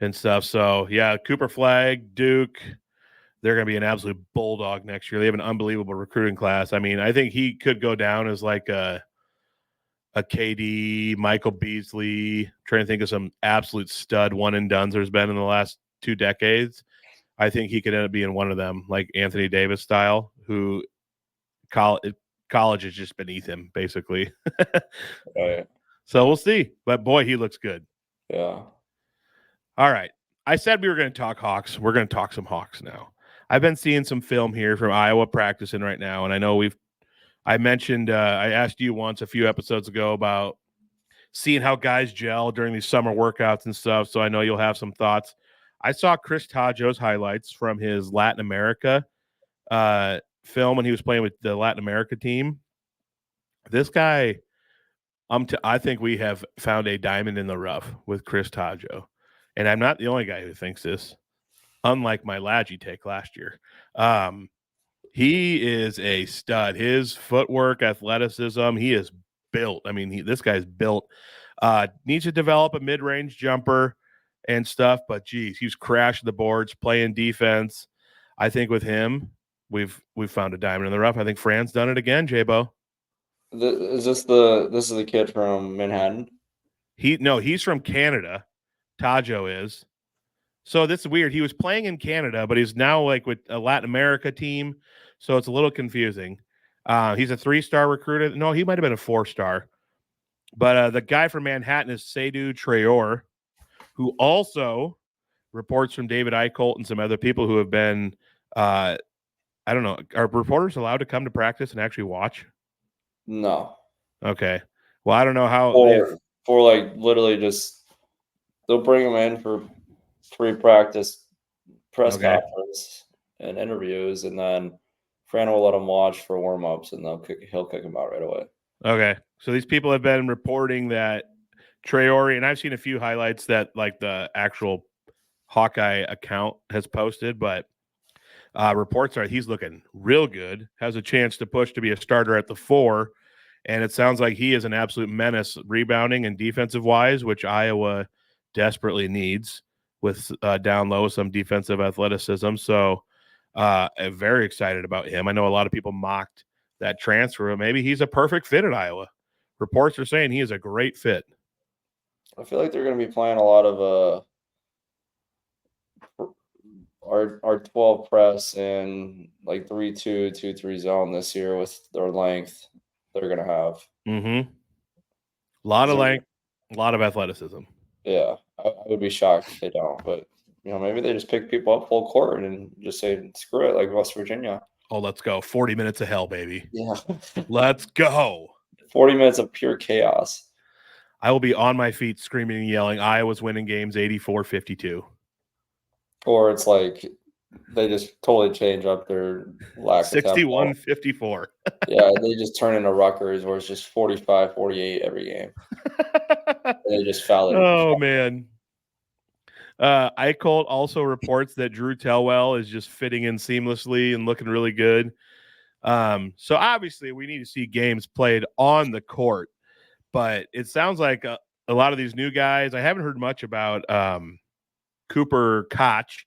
And stuff. So yeah, Cooper Flagg, Duke, they're going to be an absolute bulldog next year. They have an unbelievable recruiting class. I mean, I think he could go down as like a KD, Michael Beasley. Trying to think of some absolute stud one and dones there's been in the last 2 decades. I think he could end up being one of them, like Anthony Davis style, who college is just beneath him, basically. Right. So we'll see. But boy, he looks good. Yeah. All right. I said we were going to talk Hawks. We're going to talk some Hawks now. I've been seeing some film here from Iowa practicing right now, and I know I mentioned, I asked you once a few episodes ago about seeing how guys gel during these summer workouts and stuff, so I know you'll have some thoughts. I saw Chris Tajo's highlights from his Latin America film when he was playing with the Latin America team. This guy, I think we have found a diamond in the rough with Chris Tajo. And I'm not the only guy who thinks this, unlike my Laggy take last year. He is a stud. His footwork, athleticism, he is built. I mean, this guy's built. Needs to develop a mid-range jumper and stuff, but geez, he's crashing the boards, playing defense. I think with him, we've found a diamond in the rough. I think Fran's done it again, J-Bo. This is the kid from Manhattan? He's from Canada. Tajo is. So this is weird. He was playing in Canada, but he's now like with a Latin America team. So it's a little confusing. He's a 3-star recruited. No, he might have been a 4-star. But the guy from Manhattan is Seydou Traore, who also reports from David Eichholt and some other people who have been, I don't know, are reporters allowed to come to practice and actually watch? No. Okay. Well, I don't know how for like literally just they'll bring him in for pre-practice press conference and interviews, and then Fran will let him watch for warm-ups, and he'll kick him out right away. Okay. So these people have been reporting that Traore, and I've seen a few highlights that like the actual Hawkeye account has posted, but reports are he's looking real good, has a chance to push to be a starter at the 4, and it sounds like he is an absolute menace rebounding and defensive wise, which Iowa desperately needs with down low some defensive athleticism. So I'm very excited about him. I know a lot of people mocked that transfer. Maybe he's a perfect fit at Iowa. Reports are saying he is a great fit. I feel like they're going to be playing a lot of our 12 press and like 3-2, 2-3 zone this year with their length they're going to have. Mm-hmm. A lot of length, a lot of athleticism. Yeah, I would be shocked if they don't, but maybe they just pick people up full court and just say screw it, like West Virginia. Oh, let's go! 40 minutes of hell, baby. Yeah, let's go. 40 minutes of pure chaos. I will be on my feet screaming and yelling. Iowa's winning games 84-52. Or it's like they just totally change up their lack 61-54. Yeah, they just turn into Rutgers where it's just 45-48 every game. They just foul it. Oh, man. Eichholt also reports that Drew Tellwell is just fitting in seamlessly and looking really good. So obviously we need to see games played on the court, but it sounds like a lot of these new guys, I haven't heard much about Cooper Koch,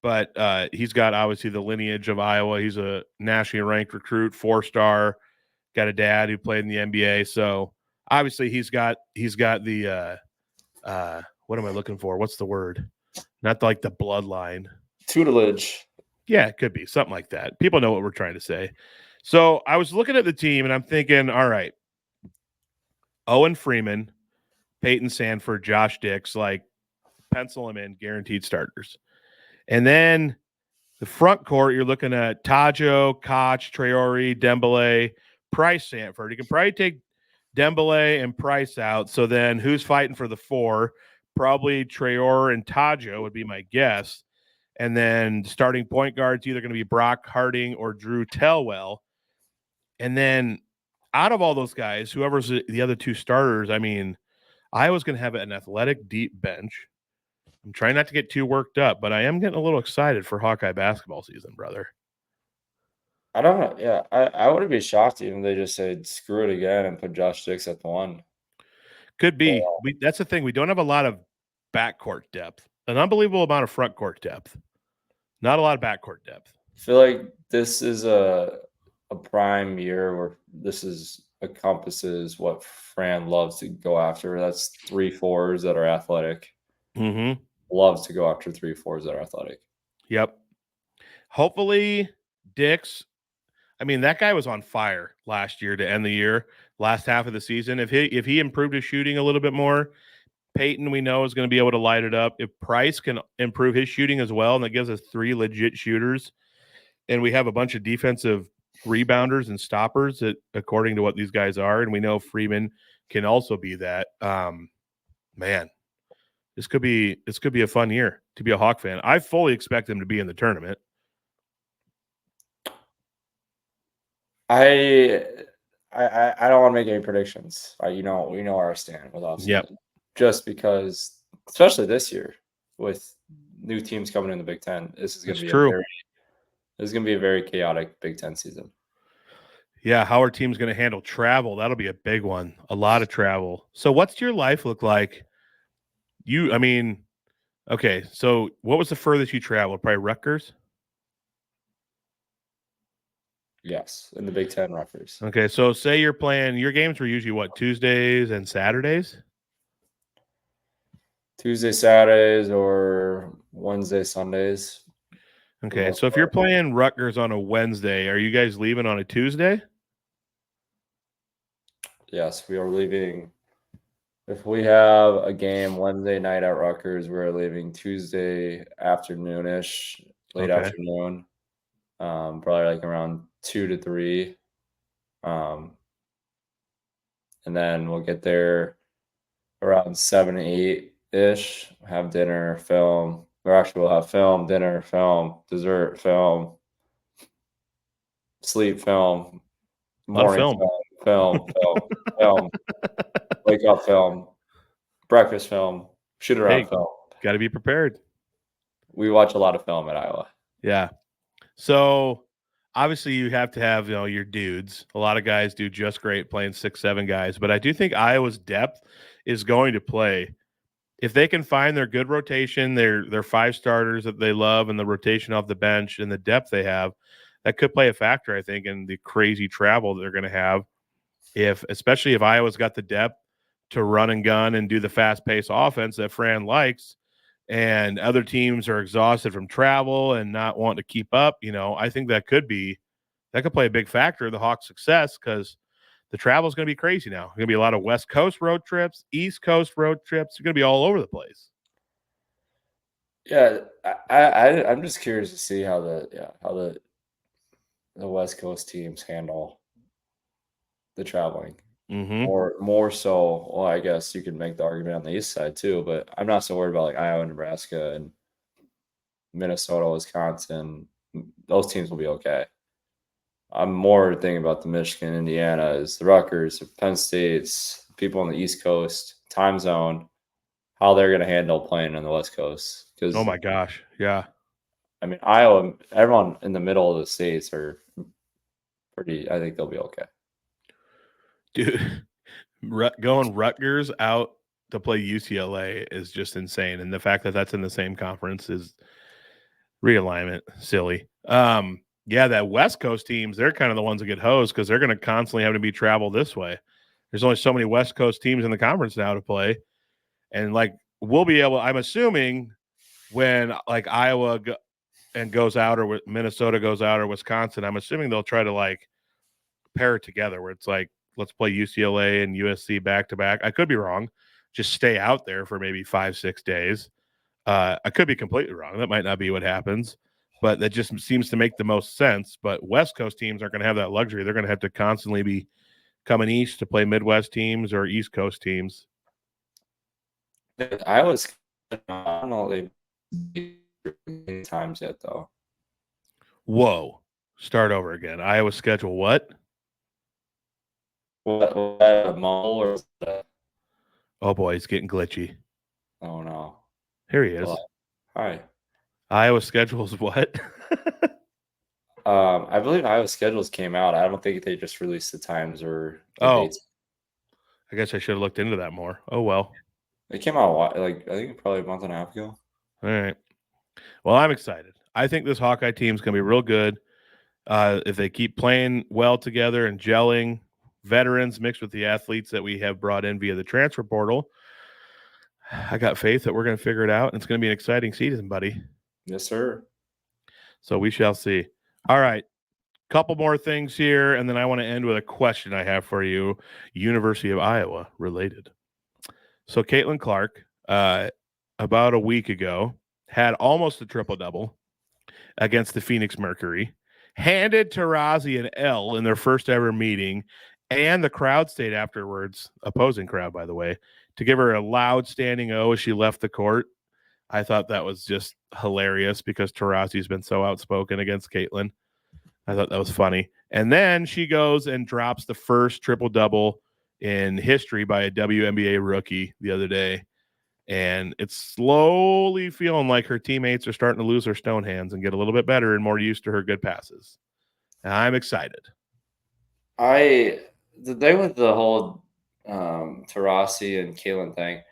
but he's got obviously the lineage of Iowa. He's a nationally ranked recruit, 4-star, got a dad who played in the NBA. So obviously he's got the what am I looking for? What's the word? Not like the bloodline. Tutelage. Yeah, it could be something like that. People know what we're trying to say. So I was looking at the team and I'm thinking, all right, Owen Freeman, Peyton Sandford, Josh Dix, like pencil them in, guaranteed starters. And then the front court, you're looking at Tajo, Koch, Traore, Dembele, Price, Sandford. You can probably take Dembele and Price out. So then who's fighting for the 4? Probably Traore and Tajo would be my guess. And then starting point guards either going to be Brock Harding or Drew Tellwell. And then out of all those guys, whoever's the other 2 starters, I mean, Iowa's going to have an athletic deep bench. I'm trying not to get too worked up, but I am getting a little excited for Hawkeye basketball season, brother. I don't know. Yeah, I wouldn't be shocked even if they just said screw it again and put Josh Dix at the 1. Could be. That's the thing. We don't have a lot of backcourt depth. An unbelievable amount of front court depth. Not a lot of backcourt depth. I feel like this is a prime year where this encompasses what Fran loves to go after. That's 3-4s that are athletic. Mm-hmm. Loves to go after 3-4s that are athletic. Yep. Hopefully, Dix. I mean, that guy was on fire last year to end the year, last half of the season. If he improved his shooting a little bit more, Peyton, we know, is going to be able to light it up. If Price can improve his shooting as well, and that gives us 3 legit shooters, and we have a bunch of defensive rebounders and stoppers that, according to what these guys are, and we know Freeman can also be that. Man, this could be a fun year to be a Hawk fan. I fully expect them to be in the tournament. I don't want to make any predictions. We know our stand with us. Yep. Just because, especially this year, with new teams coming in the Big Ten, this is going to be a very chaotic Big Ten season. Yeah, how are teams going to handle travel? That'll be a big one. A lot of travel. So, what's your life look like? Okay. So, what was the furthest you traveled? Probably Rutgers. Yes, in the Big Ten, Rutgers. Okay, so say you're playing. Your games were usually what, Tuesdays and Saturdays? Tuesday, Saturdays, or Wednesday, Sundays. Okay, so if you're playing Rutgers on a Wednesday, are you guys leaving on a Tuesday? Yes, we are leaving If we have a game Wednesday night at Rutgers, we're leaving Tuesday afternoonish, late Okay. afternoon, probably like around 2 to 3. Um, and then we'll get there around 7 to 8-ish, have dinner, film. Or actually, we'll have film, dinner, film, dessert, film, sleep, film, A lot of morning film. film, wake up, film, breakfast, film, shoot around, Hey, film. got to be prepared. We watch a lot of film at Iowa. Yeah. So obviously you have to have, your dudes. A lot of guys do just great playing 6, 7 guys, but I do think Iowa's depth is going to play. If they can find their good rotation, their 5 starters that they love, and the rotation off the bench and the depth they have, that could play a factor, I think, in the crazy travel that they're going to have. Especially if Iowa's got the depth to run and gun and do the fast paced offense that Fran likes, and other teams are exhausted from travel and not wanting to keep up, I think that could play a big factor of the Hawks' success, because the travel is going to be crazy now. Going to be a lot of West Coast road trips, East Coast road trips. They're going to be all over the place. Yeah, I'm just curious to see how the West Coast teams handle the traveling. Mm-hmm. More so, well, I guess you could make the argument on the east side too, but I'm not so worried about like Iowa, Nebraska, and Minnesota, Wisconsin. Those teams will be okay. I'm more thinking about the Michigan, Indiana, is the Rutgers, Penn State's, people on the East Coast, time zone, how they're going to handle playing on the West Coast. Oh Because my gosh, yeah, I mean, Iowa, everyone in the middle of the states are pretty. I think they'll be okay. dude. Going Rutgers out to play UCLA is just insane, and the fact that that's in the same conference is realignment silly. Yeah, that West Coast teams, they're kind of the ones that get hosed because they're going to constantly have to be travel this way. There's only so many West Coast teams in the conference now to play, and like we'll be able. I'm assuming when like Iowa goes out, or Minnesota goes out, or Wisconsin, I'm assuming they'll try to like pair it together where it's like, let's play UCLA and USC back to back. I could be wrong. Just stay out there for maybe 5, 6 days. I could be completely wrong. That might not be what happens, but that just seems to make the most sense. But West Coast teams aren't going to have that luxury. They're going to have to constantly be coming east to play Midwest teams or East Coast teams. Iowa's, I don't know, they times yet though. Whoa. Start over again. Iowa schedule what? What a mole or is that? Oh boy, it's getting glitchy. Oh no. Here he is. Well, hi. Iowa schedules what? I believe Iowa schedules came out. I don't think they just released the times or the dates. I guess I should have looked into that more. Oh well. It came out like I think probably a month and a half ago. All right. Well, I'm excited. I think this Hawkeye team is going to be real good. If they keep playing well together and gelling, veterans mixed with the athletes that we have brought in via the transfer portal, I got faith that we're going to figure it out, and it's going to be an exciting season, buddy. Yes, sir. So we shall see. All right. Couple more things here, and then I want to end with a question I have for you, University of Iowa related. So Caitlin Clark, about a week ago, had almost a triple-double against the Phoenix Mercury, handed Taurasi an L in their first ever meeting, and the crowd stayed afterwards, opposing crowd, by the way, to give her a loud standing O as she left the court. I thought that was just hilarious because Taurasi's been so outspoken against Caitlin. I thought that was funny. And then she goes and drops the first triple-double in history by a WNBA rookie the other day. And it's slowly feeling like her teammates are starting to lose their stone hands and get a little bit better and more used to her good passes. And I'm excited. The thing with the whole Taurasi and Caitlin thing,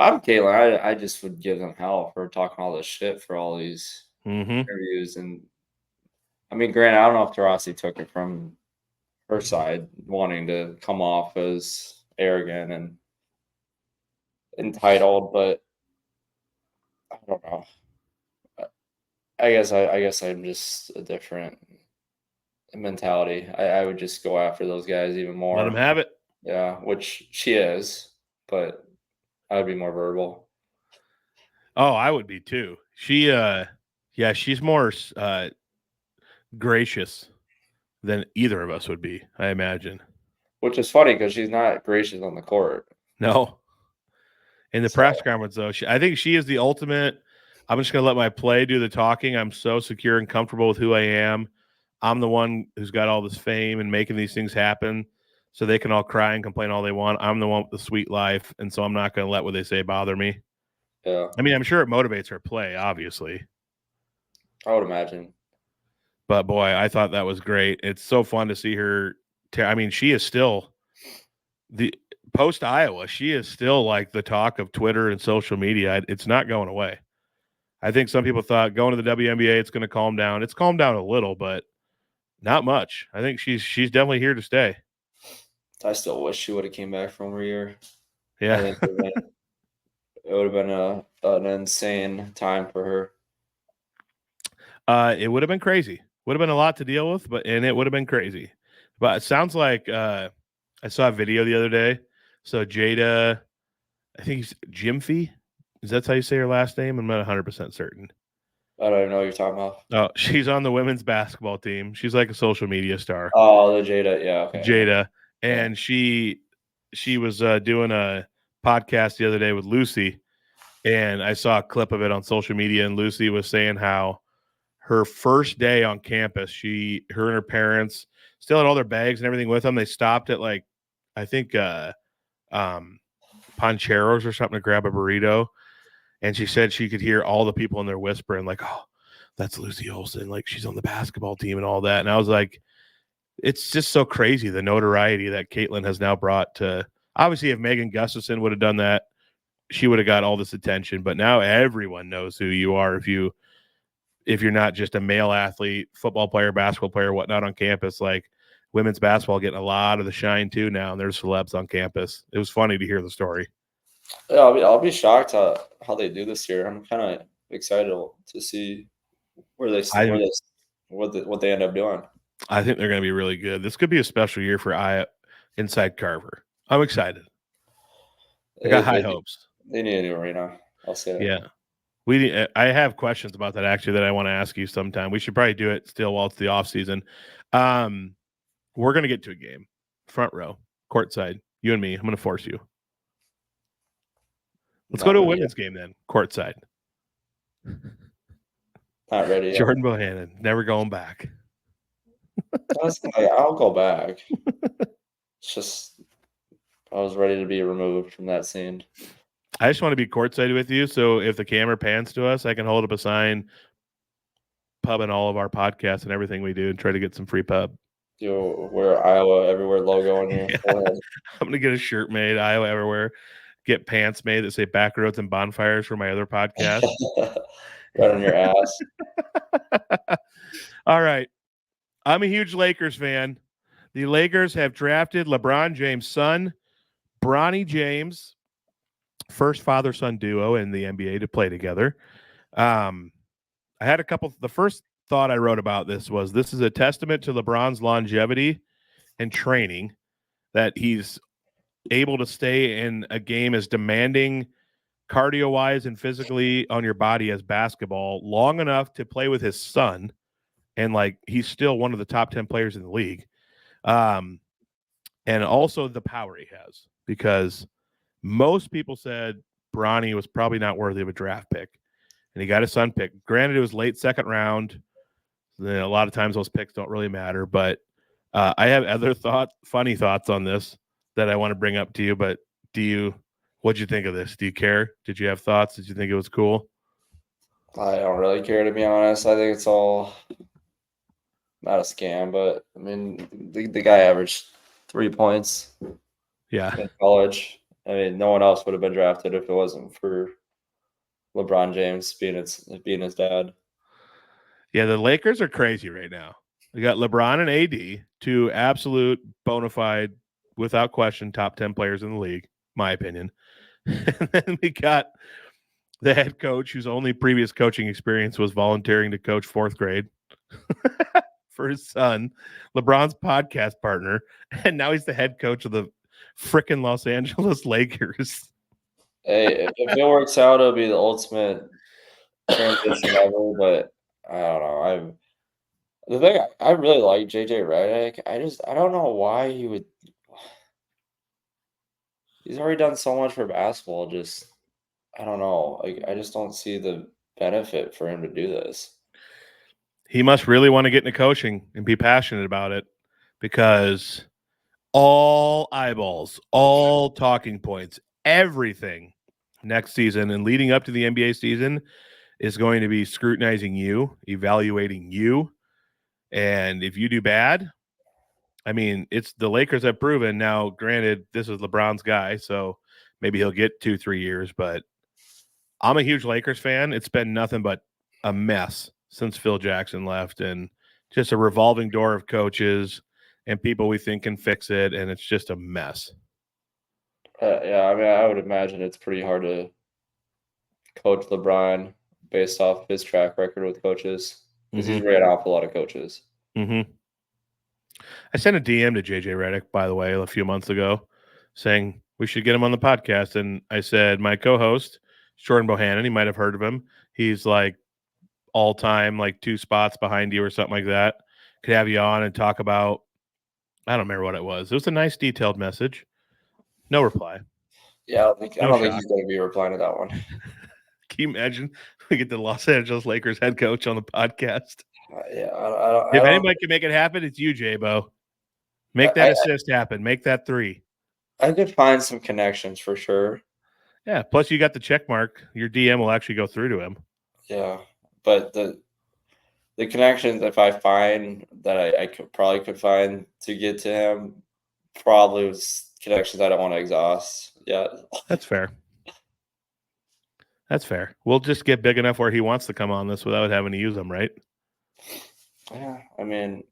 I'm Caitlin. I just would give them hell for talking all this shit for all these interviews. And I mean, granted, I don't know if Taurasi took it from her side, wanting to come off as arrogant and entitled, but I don't know. I guess I'm just a different mentality. I would just go after those guys even more. Let them have it. Yeah, which she is, but I would be more verbal. Oh, I would be too. She's more gracious than either of us would be, I imagine. Which is funny because she's not gracious on the court. No. In the press conference, though, I think she is the ultimate. I'm just going to let my play do the talking. I'm so secure and comfortable with who I am. I'm the one who's got all this fame and making these things happen so they can all cry and complain all they want. I'm the one with the sweet life, and so I'm not going to let what they say bother me. Yeah. I mean, I'm sure it motivates her play, obviously. I would imagine. But, boy, I thought that was great. It's so fun to see her. I mean, she is still the – post Iowa, she is still like the talk of Twitter and social media. It's not going away. I think some people thought going to the WNBA, it's going to calm down. It's calmed down a little, but not much. I think she's definitely here to stay. I still wish she would have came back from her year. Yeah. I think it would have been an insane time for her. It would have been crazy. Would have been a lot to deal with, and it would have been crazy. But it sounds like I saw a video the other day. So Jada, I think he's Jimfy. Is that how you say her last name? I'm not 100% certain. I don't even know what you're talking about. Oh, she's on the women's basketball team. She's like a social media star. Oh, the Jada. Yeah. Okay. Jada. And she was doing a podcast the other day with Lucy. And I saw a clip of it on social media. And Lucy was saying how her first day on campus, her and her parents still had all their bags and everything with them. They stopped at I think Pancheros or something to grab a burrito, and she said she could hear all the people in there whispering like, "Oh, that's Lucy Olsen, like she's on the basketball team and all that." And I was like, it's just so crazy the notoriety that Caitlin has now brought to. Obviously, if Megan Gustafson would have done that, she would have got all this attention. But now everyone knows who you are if you're not just a male athlete, football player, basketball player, whatnot on campus. Like women's basketball getting a lot of the shine too now, and there's celebs on campus. It was funny to hear the story. Yeah, I'll be shocked how they do this year. I'm kind of excited to see what they end up doing. I think they're going to be really good. This could be a special year for inside Carver. I'm excited. I got high hopes. They need a new arena. I'll say that. Yeah. I have questions about that actually that I want to ask you sometime. We should probably do it still while it's the off season. We're going to get to a game, front row, courtside. You and me. I'm going to force you. Let's go to a women's game then, courtside. Not ready. Jordan Bohannon, never going back. I'll go back. It's just I was ready to be removed from that scene. I just want to be courtside with you, so if the camera pans to us, I can hold up a sign, pub in all of our podcasts and everything we do, and try to get some free pub. You'll wear Iowa Everywhere logo on your forehead. I'm going to get a shirt made, Iowa Everywhere. Get pants made that say Backroads and Bonfires for my other podcast. Right on your ass. All right. I'm a huge Lakers fan. The Lakers have drafted LeBron James' son, Bronny James, first father-son duo in the NBA to play together. I had the first thought I wrote about this is a testament to LeBron's longevity and training that he's able to stay in a game as demanding cardio-wise and physically on your body as basketball long enough to play with his son. And he's still one of the top 10 players in the league. And also the power he has, because most people said Bronny was probably not worthy of a draft pick, and he got his son picked. Granted, it was late second round. A lot of times those picks don't really matter, but I have other funny thoughts on this that I want to bring up to you. But what'd you think of this? Do you care? Did you have thoughts? Did you think it was cool? I don't really care, to be honest. I think it's all not a scam, but I mean, the guy averaged 3 points. Yeah. In college. I mean, no one else would have been drafted if it wasn't for LeBron James being his dad. Yeah, the Lakers are crazy right now. We got LeBron and AD, two absolute bona fide, without question, top 10 players in the league, my opinion. And then we got the head coach whose only previous coaching experience was volunteering to coach fourth grade for his son, LeBron's podcast partner, and now he's the head coach of the frickin' Los Angeles Lakers. Hey, if it works out, it'll be the ultimate transition ever. But I don't know. The thing I really like JJ Redick. I don't know why he would. He's already done so much for basketball. Just I don't know. Like I just don't see the benefit for him to do this. He must really want to get into coaching and be passionate about it, because all eyeballs, all talking points, everything next season and leading up to the NBA season is going to be scrutinizing you, evaluating you. And if you do bad, I mean, it's the Lakers have proven. Now, granted, this is LeBron's guy, so maybe he'll get 2-3 years, but I'm a huge Lakers fan. It's been nothing but a mess since Phil Jackson left, and just a revolving door of coaches and people we think can fix it, and it's just a mess. Yeah, I mean, I would imagine it's pretty hard to coach LeBron based off his track record with coaches, because he's ran off a lot of coaches. Mm-hmm. I sent a DM to JJ Redick, by the way, a few months ago, saying we should get him on the podcast. And I said, my co-host, Jordan Bohannon, he might have heard of him. He's like all-time, like 2 spots behind you or something like that. Could have you on and talk about, I don't remember what it was. It was a nice detailed message. No reply. Yeah, I don't think he's going to be replying to that one. Can you imagine we get the Los Angeles Lakers head coach on the podcast? Yeah, if anybody can make it happen, it's you, J-Bo. Make that assist happen. Make that 3. I could find some connections for sure. Yeah. Plus, you got the check mark. Your DM will actually go through to him. Yeah, but the connections, if I find that I could find to get to him, probably was connections I don't want to exhaust. Yeah, that's fair. That's fair. We'll just get big enough where he wants to come on this without having to use them, right? Yeah, I mean,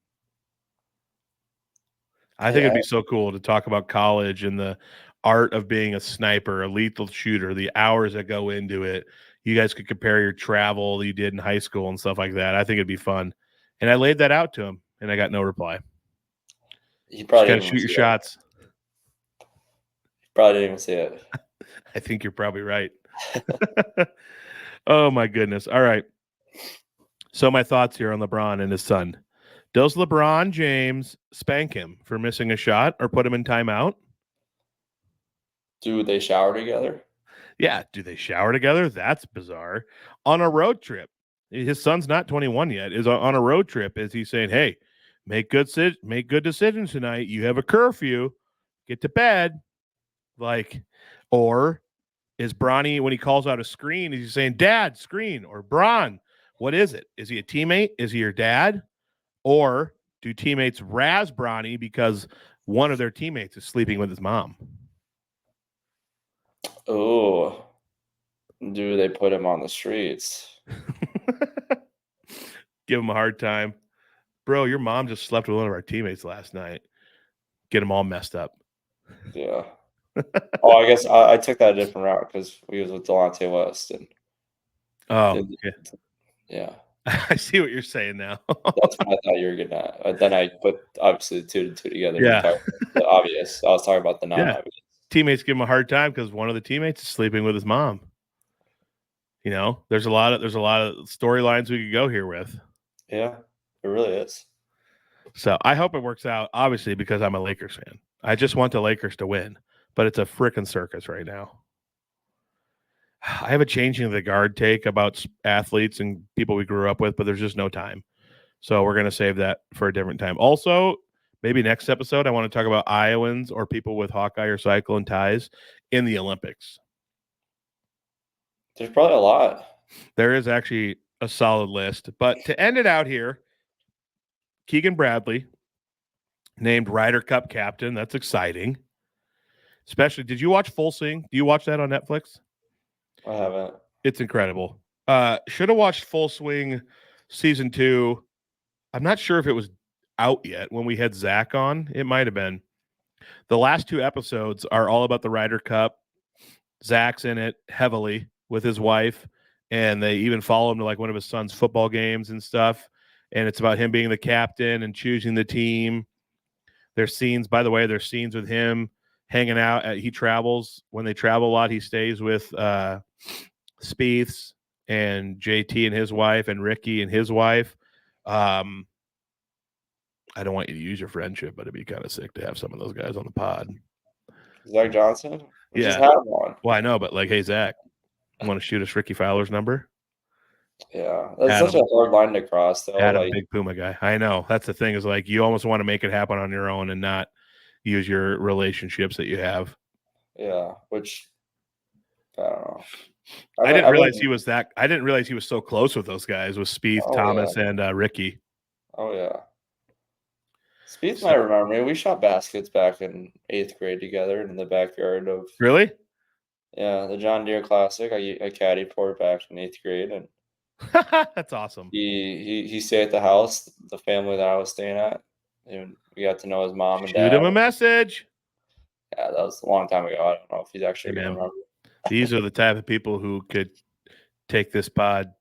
I think it'd be so cool to talk about college and the art of being a sniper, a lethal shooter, the hours that go into it. You guys could compare your travel that you did in high school and stuff like that. I think it'd be fun. And I laid that out to him, and I got no reply. You probably got to shoot your shots. You probably didn't even see it. I think you're probably right. Oh, my goodness. All right. So my thoughts here on LeBron and his son. Does LeBron James spank him for missing a shot or put him in timeout? Do they shower together? Yeah. Do they shower together? That's bizarre. On a road trip. His son's not 21 yet. Is on a road trip. Is he saying, hey, make good decisions tonight. You have a curfew. Get to bed. Like, or is Bronny, when he calls out a screen, is he saying, Dad, screen, or Bron? What is it? Is he a teammate? Is he your dad? Or do teammates razz Bronny because one of their teammates is sleeping with his mom? Oh, do they put him on the streets? Give him a hard time. Bro, your mom just slept with one of our teammates last night. Get them all messed up. Yeah. Oh, I guess I took that a different route because we was with Delonte West. Yeah. I see what you're saying now. That's what I thought you were getting at. Then I put, obviously, 2 and 2 together. Yeah. The obvious. I was talking about the non-obvious. Yeah. Teammates give him a hard time because one of the teammates is sleeping with his mom. You know, there's a lot of storylines we could go here with. Yeah, it really is. So I hope it works out, obviously, because I'm a Lakers fan. I just want the Lakers to win, but it's a freaking circus right now. I have a changing of the guard take about athletes and people we grew up with, but there's just no time. So we're going to save that for a different time. Also, maybe next episode, I want to talk about Iowans or people with Hawkeye or cyclone ties in the Olympics. There's probably a lot. There is actually a solid list. But to end it out here, Keegan Bradley named Ryder Cup captain. That's exciting. Especially, did you watch Full Swing? Do you watch that on Netflix? I haven't. It's incredible. Should have watched Full Swing season 2. I'm not sure if it was out yet when we had Zach on. It might have been. The last 2 episodes are all about the Ryder Cup. Zach's in it heavily with his wife, and they even follow him to like one of his son's football games and stuff. And it's about him being the captain and choosing the team. There's scenes, by the way, there's scenes with him hanging out. He travels. When they travel a lot, he stays with Spieths and JT and his wife and Ricky and his wife. I don't want you to use your friendship, but it'd be kind of sick to have some of those guys on the pod. Zach Johnson? We just Yeah. had one. Well, I know, but like, hey, Zach, want to shoot us Ricky Fowler's number? Yeah. That's such a hard line to cross, though. Adam, big Puma guy. I know. That's the thing is like you almost want to make it happen on your own and not use your relationships that you have. Yeah, which I don't know. I didn't realize he was that. I didn't realize he was so close with those guys with Spieth, Thomas, and Ricky. Oh yeah. Spieth might remember me. We shot baskets back in 8th grade together in the backyard of. Really? Yeah, the John Deere Classic. I caddied for it back in 8th grade, and that's awesome. He stayed at the house, the family that I was staying at, and we got to know his mom and dad. Shoot him a message. Yeah, that was a long time ago. I don't know if he's actually going to remember. These are the type of people who could take this pod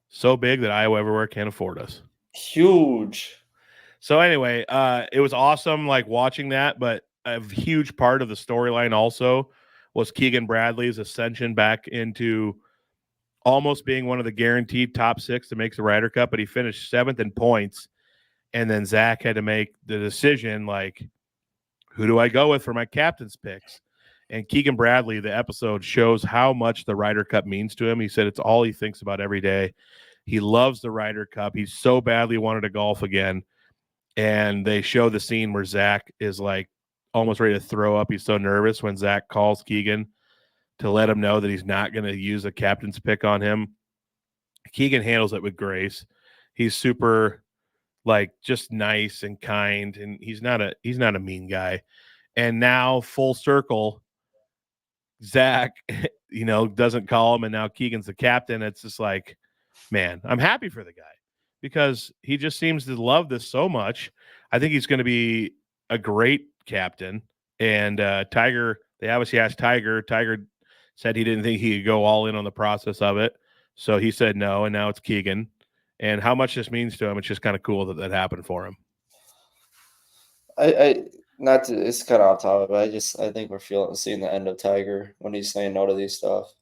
so big that Iowa Everywhere can't afford us. Huge. So anyway, it was awesome like watching that, but a huge part of the storyline also was Keegan Bradley's ascension back into almost being one of the guaranteed top 6 to make the Ryder Cup, but he finished 7th in points. And then Zach had to make the decision, like, who do I go with for my captain's picks? And Keegan Bradley, the episode shows how much the Ryder Cup means to him. He said it's all he thinks about every day. He loves the Ryder Cup. He so badly wanted to golf again. And they show the scene where Zach is like almost ready to throw up. He's so nervous when Zach calls Keegan to let him know that he's not going to use a captain's pick on him. Keegan handles it with grace. He's super like just nice and kind, and he's not a mean guy. And now full circle, Zach, doesn't call him, and now Keegan's the captain. It's just like, man, I'm happy for the guy because he just seems to love this so much. I think he's going to be a great captain. And Tiger, they obviously asked Tiger. Tiger said he didn't think he could go all in on the process of it. So he said no, and now it's Keegan. And how much this means to him, it's just kind of cool that happened for him. It's kind of off topic, but I think we're seeing the end of Tiger when he's saying no to these stuff.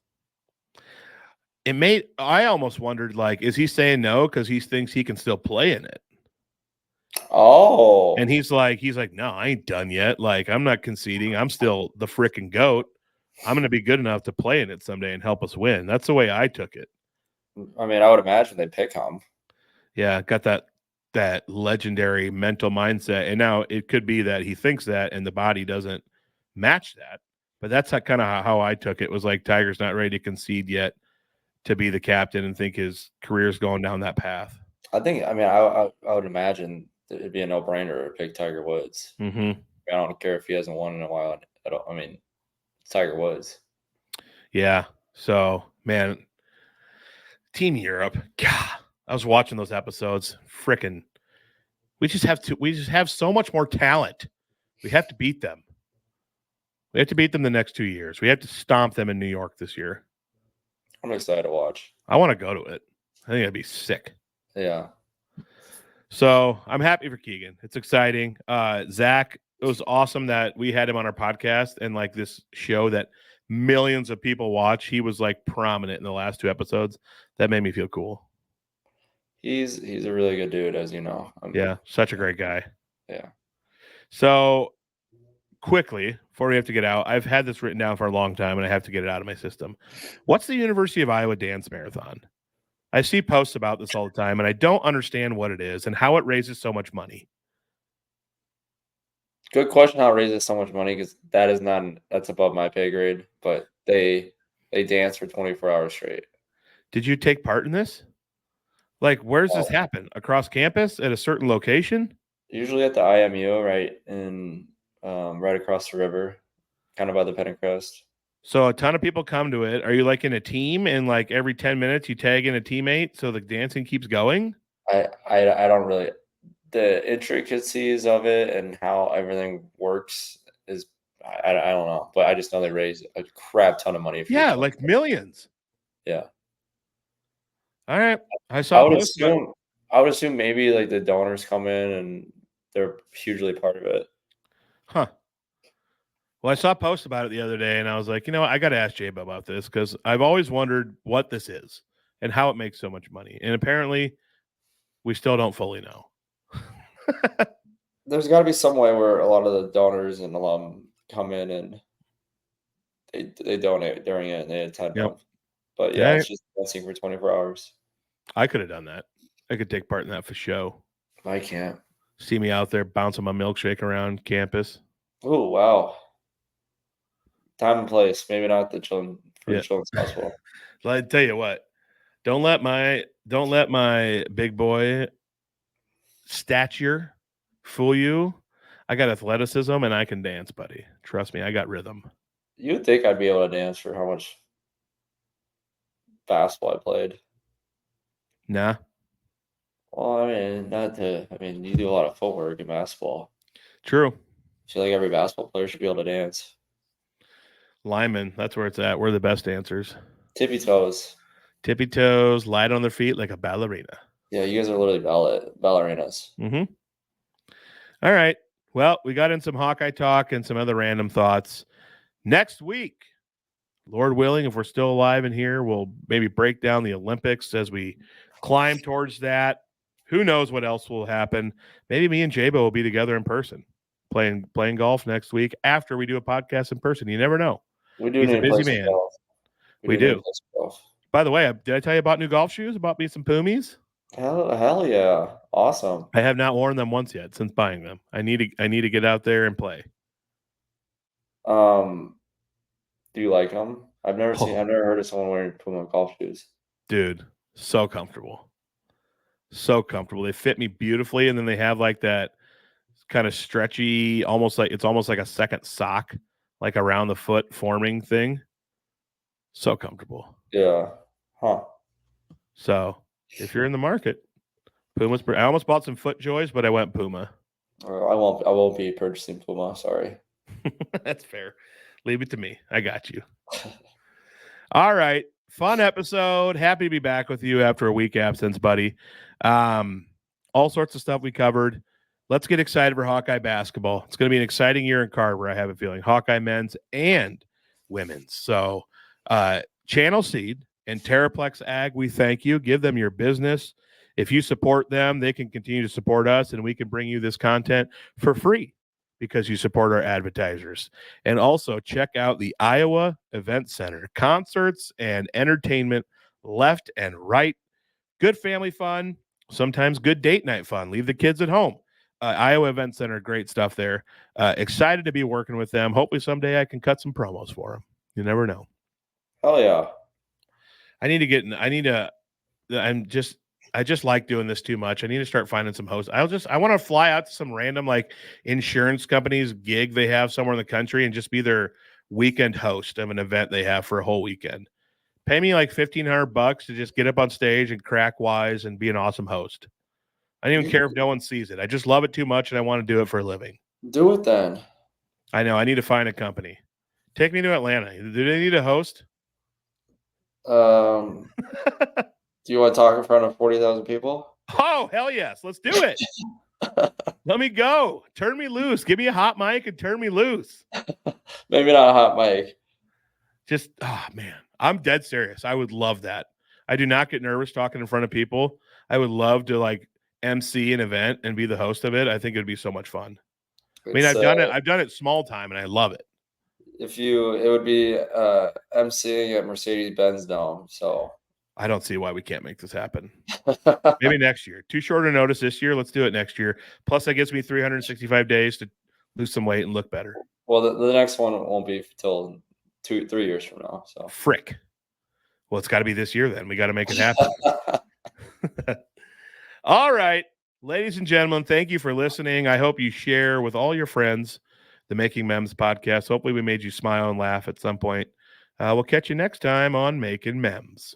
I almost wondered, like, is he saying no because he thinks he can still play in it? Oh. And he's like, no, I ain't done yet. Like, I'm not conceding. I'm still the freaking GOAT. I'm going to be good enough to play in it someday and help us win. That's the way I took it. I mean, I would imagine they'd pick him. Yeah, got that legendary mental mindset. And now it could be that he thinks that and the body doesn't match that. But that's kind of how I took it. It was like Tiger's not ready to concede yet to be the captain and think his career's going down that path. I would imagine it'd be a no-brainer to pick Tiger Woods. Mm-hmm. I don't care if he hasn't won in a while at all. I mean, it's Tiger Woods. Yeah. So, man, Team Europe. God, I was watching those episodes. Frickin', we just have so much more talent. We have to beat them. We have to beat them the next 2 years. We have to stomp them in New York this year. I'm excited to watch. I want to go to it. I think it'd be sick. Yeah. So I'm happy for Keegan. It's exciting. Zach, it was awesome that we had him on our podcast and like this show that millions of people watch. He was like prominent in the last 2 episodes. That made me feel cool. He's a really good dude, as you know. Yeah, such a great guy. Yeah. So quickly, before we have to get out, I've had this written down for a long time and I have to get it out of my system. What's the University of Iowa Dance Marathon? I see posts about this all the time and I don't understand what it is and how it raises so much money. Good question how it raises so much money because that's above my pay grade, but they dance for 24 hours straight. Did you take part in this? Like, where does this happen? Across campus at a certain location? Usually at the IMU, right across the river, kind of by the Pentecost. So a ton of people come to it. Are you like in a team and like every 10 minutes you tag in a teammate so the dancing keeps going? I don't really – the intricacies of it and how everything works is I don't know. But I just know they raise a crap ton of money. Yeah, like millions. Yeah. All right. I would assume maybe like the donors come in and they're hugely part of it. Huh. Well, I saw a post about it the other day, and I was like, you know what? I got to ask Jabe about this because I've always wondered what this is and how it makes so much money. And apparently, we still don't fully know. There's got to be some way where a lot of the donors and alum come in and they donate during it and they attend them. But yeah, it's just dancing for 24 hours. I could have done that. I could take part in that for show. I can't. See me out there bouncing my milkshake around campus. Oh, wow. Time and place. Maybe not the children's hospital. Well, I tell you what, don't let my big boy stature fool you. I got athleticism and I can dance, buddy. Trust me, I got rhythm. You would think I'd be able to dance for how much basketball I played. Nah. Well, I mean, you do a lot of footwork in basketball. True. I feel like every basketball player should be able to dance. Linemen, that's where it's at. We're the best dancers. Tippy toes. Tippy toes, light on their feet like a ballerina. Yeah, you guys are literally ballerinas. Mm-hmm. All right. Well, we got in some Hawkeye talk and some other random thoughts. Next week, Lord willing, if we're still alive in here, we'll maybe break down the Olympics as we climb towards that. Who knows what else will happen? Maybe me and Jabo will be together in person, playing golf next week after we do a podcast in person. You never know. We do. He's need a busy man. We do. By the way, did I tell you about new golf shoes? I bought me some Pumis. Hell yeah! Awesome. I have not worn them once yet since buying them. I need to get out there and play. Do you like them? I've never heard of someone wearing Puma golf shoes. Dude, so comfortable. So comfortable. They fit me beautifully, and then they have like that kind of stretchy, almost like a second sock, like around the foot forming thing. So comfortable. Yeah. Huh. So if you're in the market, Puma's. I almost bought some FootJoys, but I went Puma. I won't be purchasing Puma. Sorry. That's fair. Leave it to me. I got you. All right. Fun episode. Happy to be back with you after a week absence, buddy. All sorts of stuff we covered. Let's get excited for Hawkeye basketball. It's going to be an exciting year in Carver, I have a feeling. Hawkeye men's and women's. So Channel Seed and Terraplex Ag, we thank you. Give them your business. If you support them, they can continue to support us, and we can bring you this content for free because you support our advertisers. And also check out the Iowa Event Center. Concerts and entertainment left and right. Good family fun. Sometimes good date night fun. Leave the kids at home. Iowa Event Center, great stuff there. Excited to be working with them. Hopefully someday I can cut some promos for them. You never know. Oh yeah. I just like doing this too much. I need to start finding some hosts. I want to fly out to some random like insurance company's gig they have somewhere in the country and just be their weekend host of an event they have for a whole weekend. Pay me like $1,500 to just get up on stage and crack wise and be an awesome host. I don't even care if no one sees it. I just love it too much and I want to do it for a living. Do it then. I know. I need to find a company. Take me to Atlanta. Do they need a host? Do you want to talk in front of 40,000 people? Oh, hell yes. Let's do it. Let me go. Turn me loose. Give me a hot mic and turn me loose. Maybe not a hot mic. Just, oh, man. I'm dead serious. I would love that. I do not get nervous talking in front of people. I would love to like MC an event and be the host of it. I think it would be so much fun. I mean, I've done it small time and I love it. It would be MCing at Mercedes-Benz Dome. So I don't see why we can't make this happen. Maybe next year. Too short a notice this year. Let's do it next year. Plus, that gives me 365 days to lose some weight and look better. Well, the next one won't be till 2-3 years from now. So frick. Well, it's got to be this year then. We got to make it happen. All right. Ladies and gentlemen, thank you for listening. I hope you share with all your friends the Making Memz podcast. Hopefully we made you smile and laugh at some point. We'll catch you next time on Making Memz.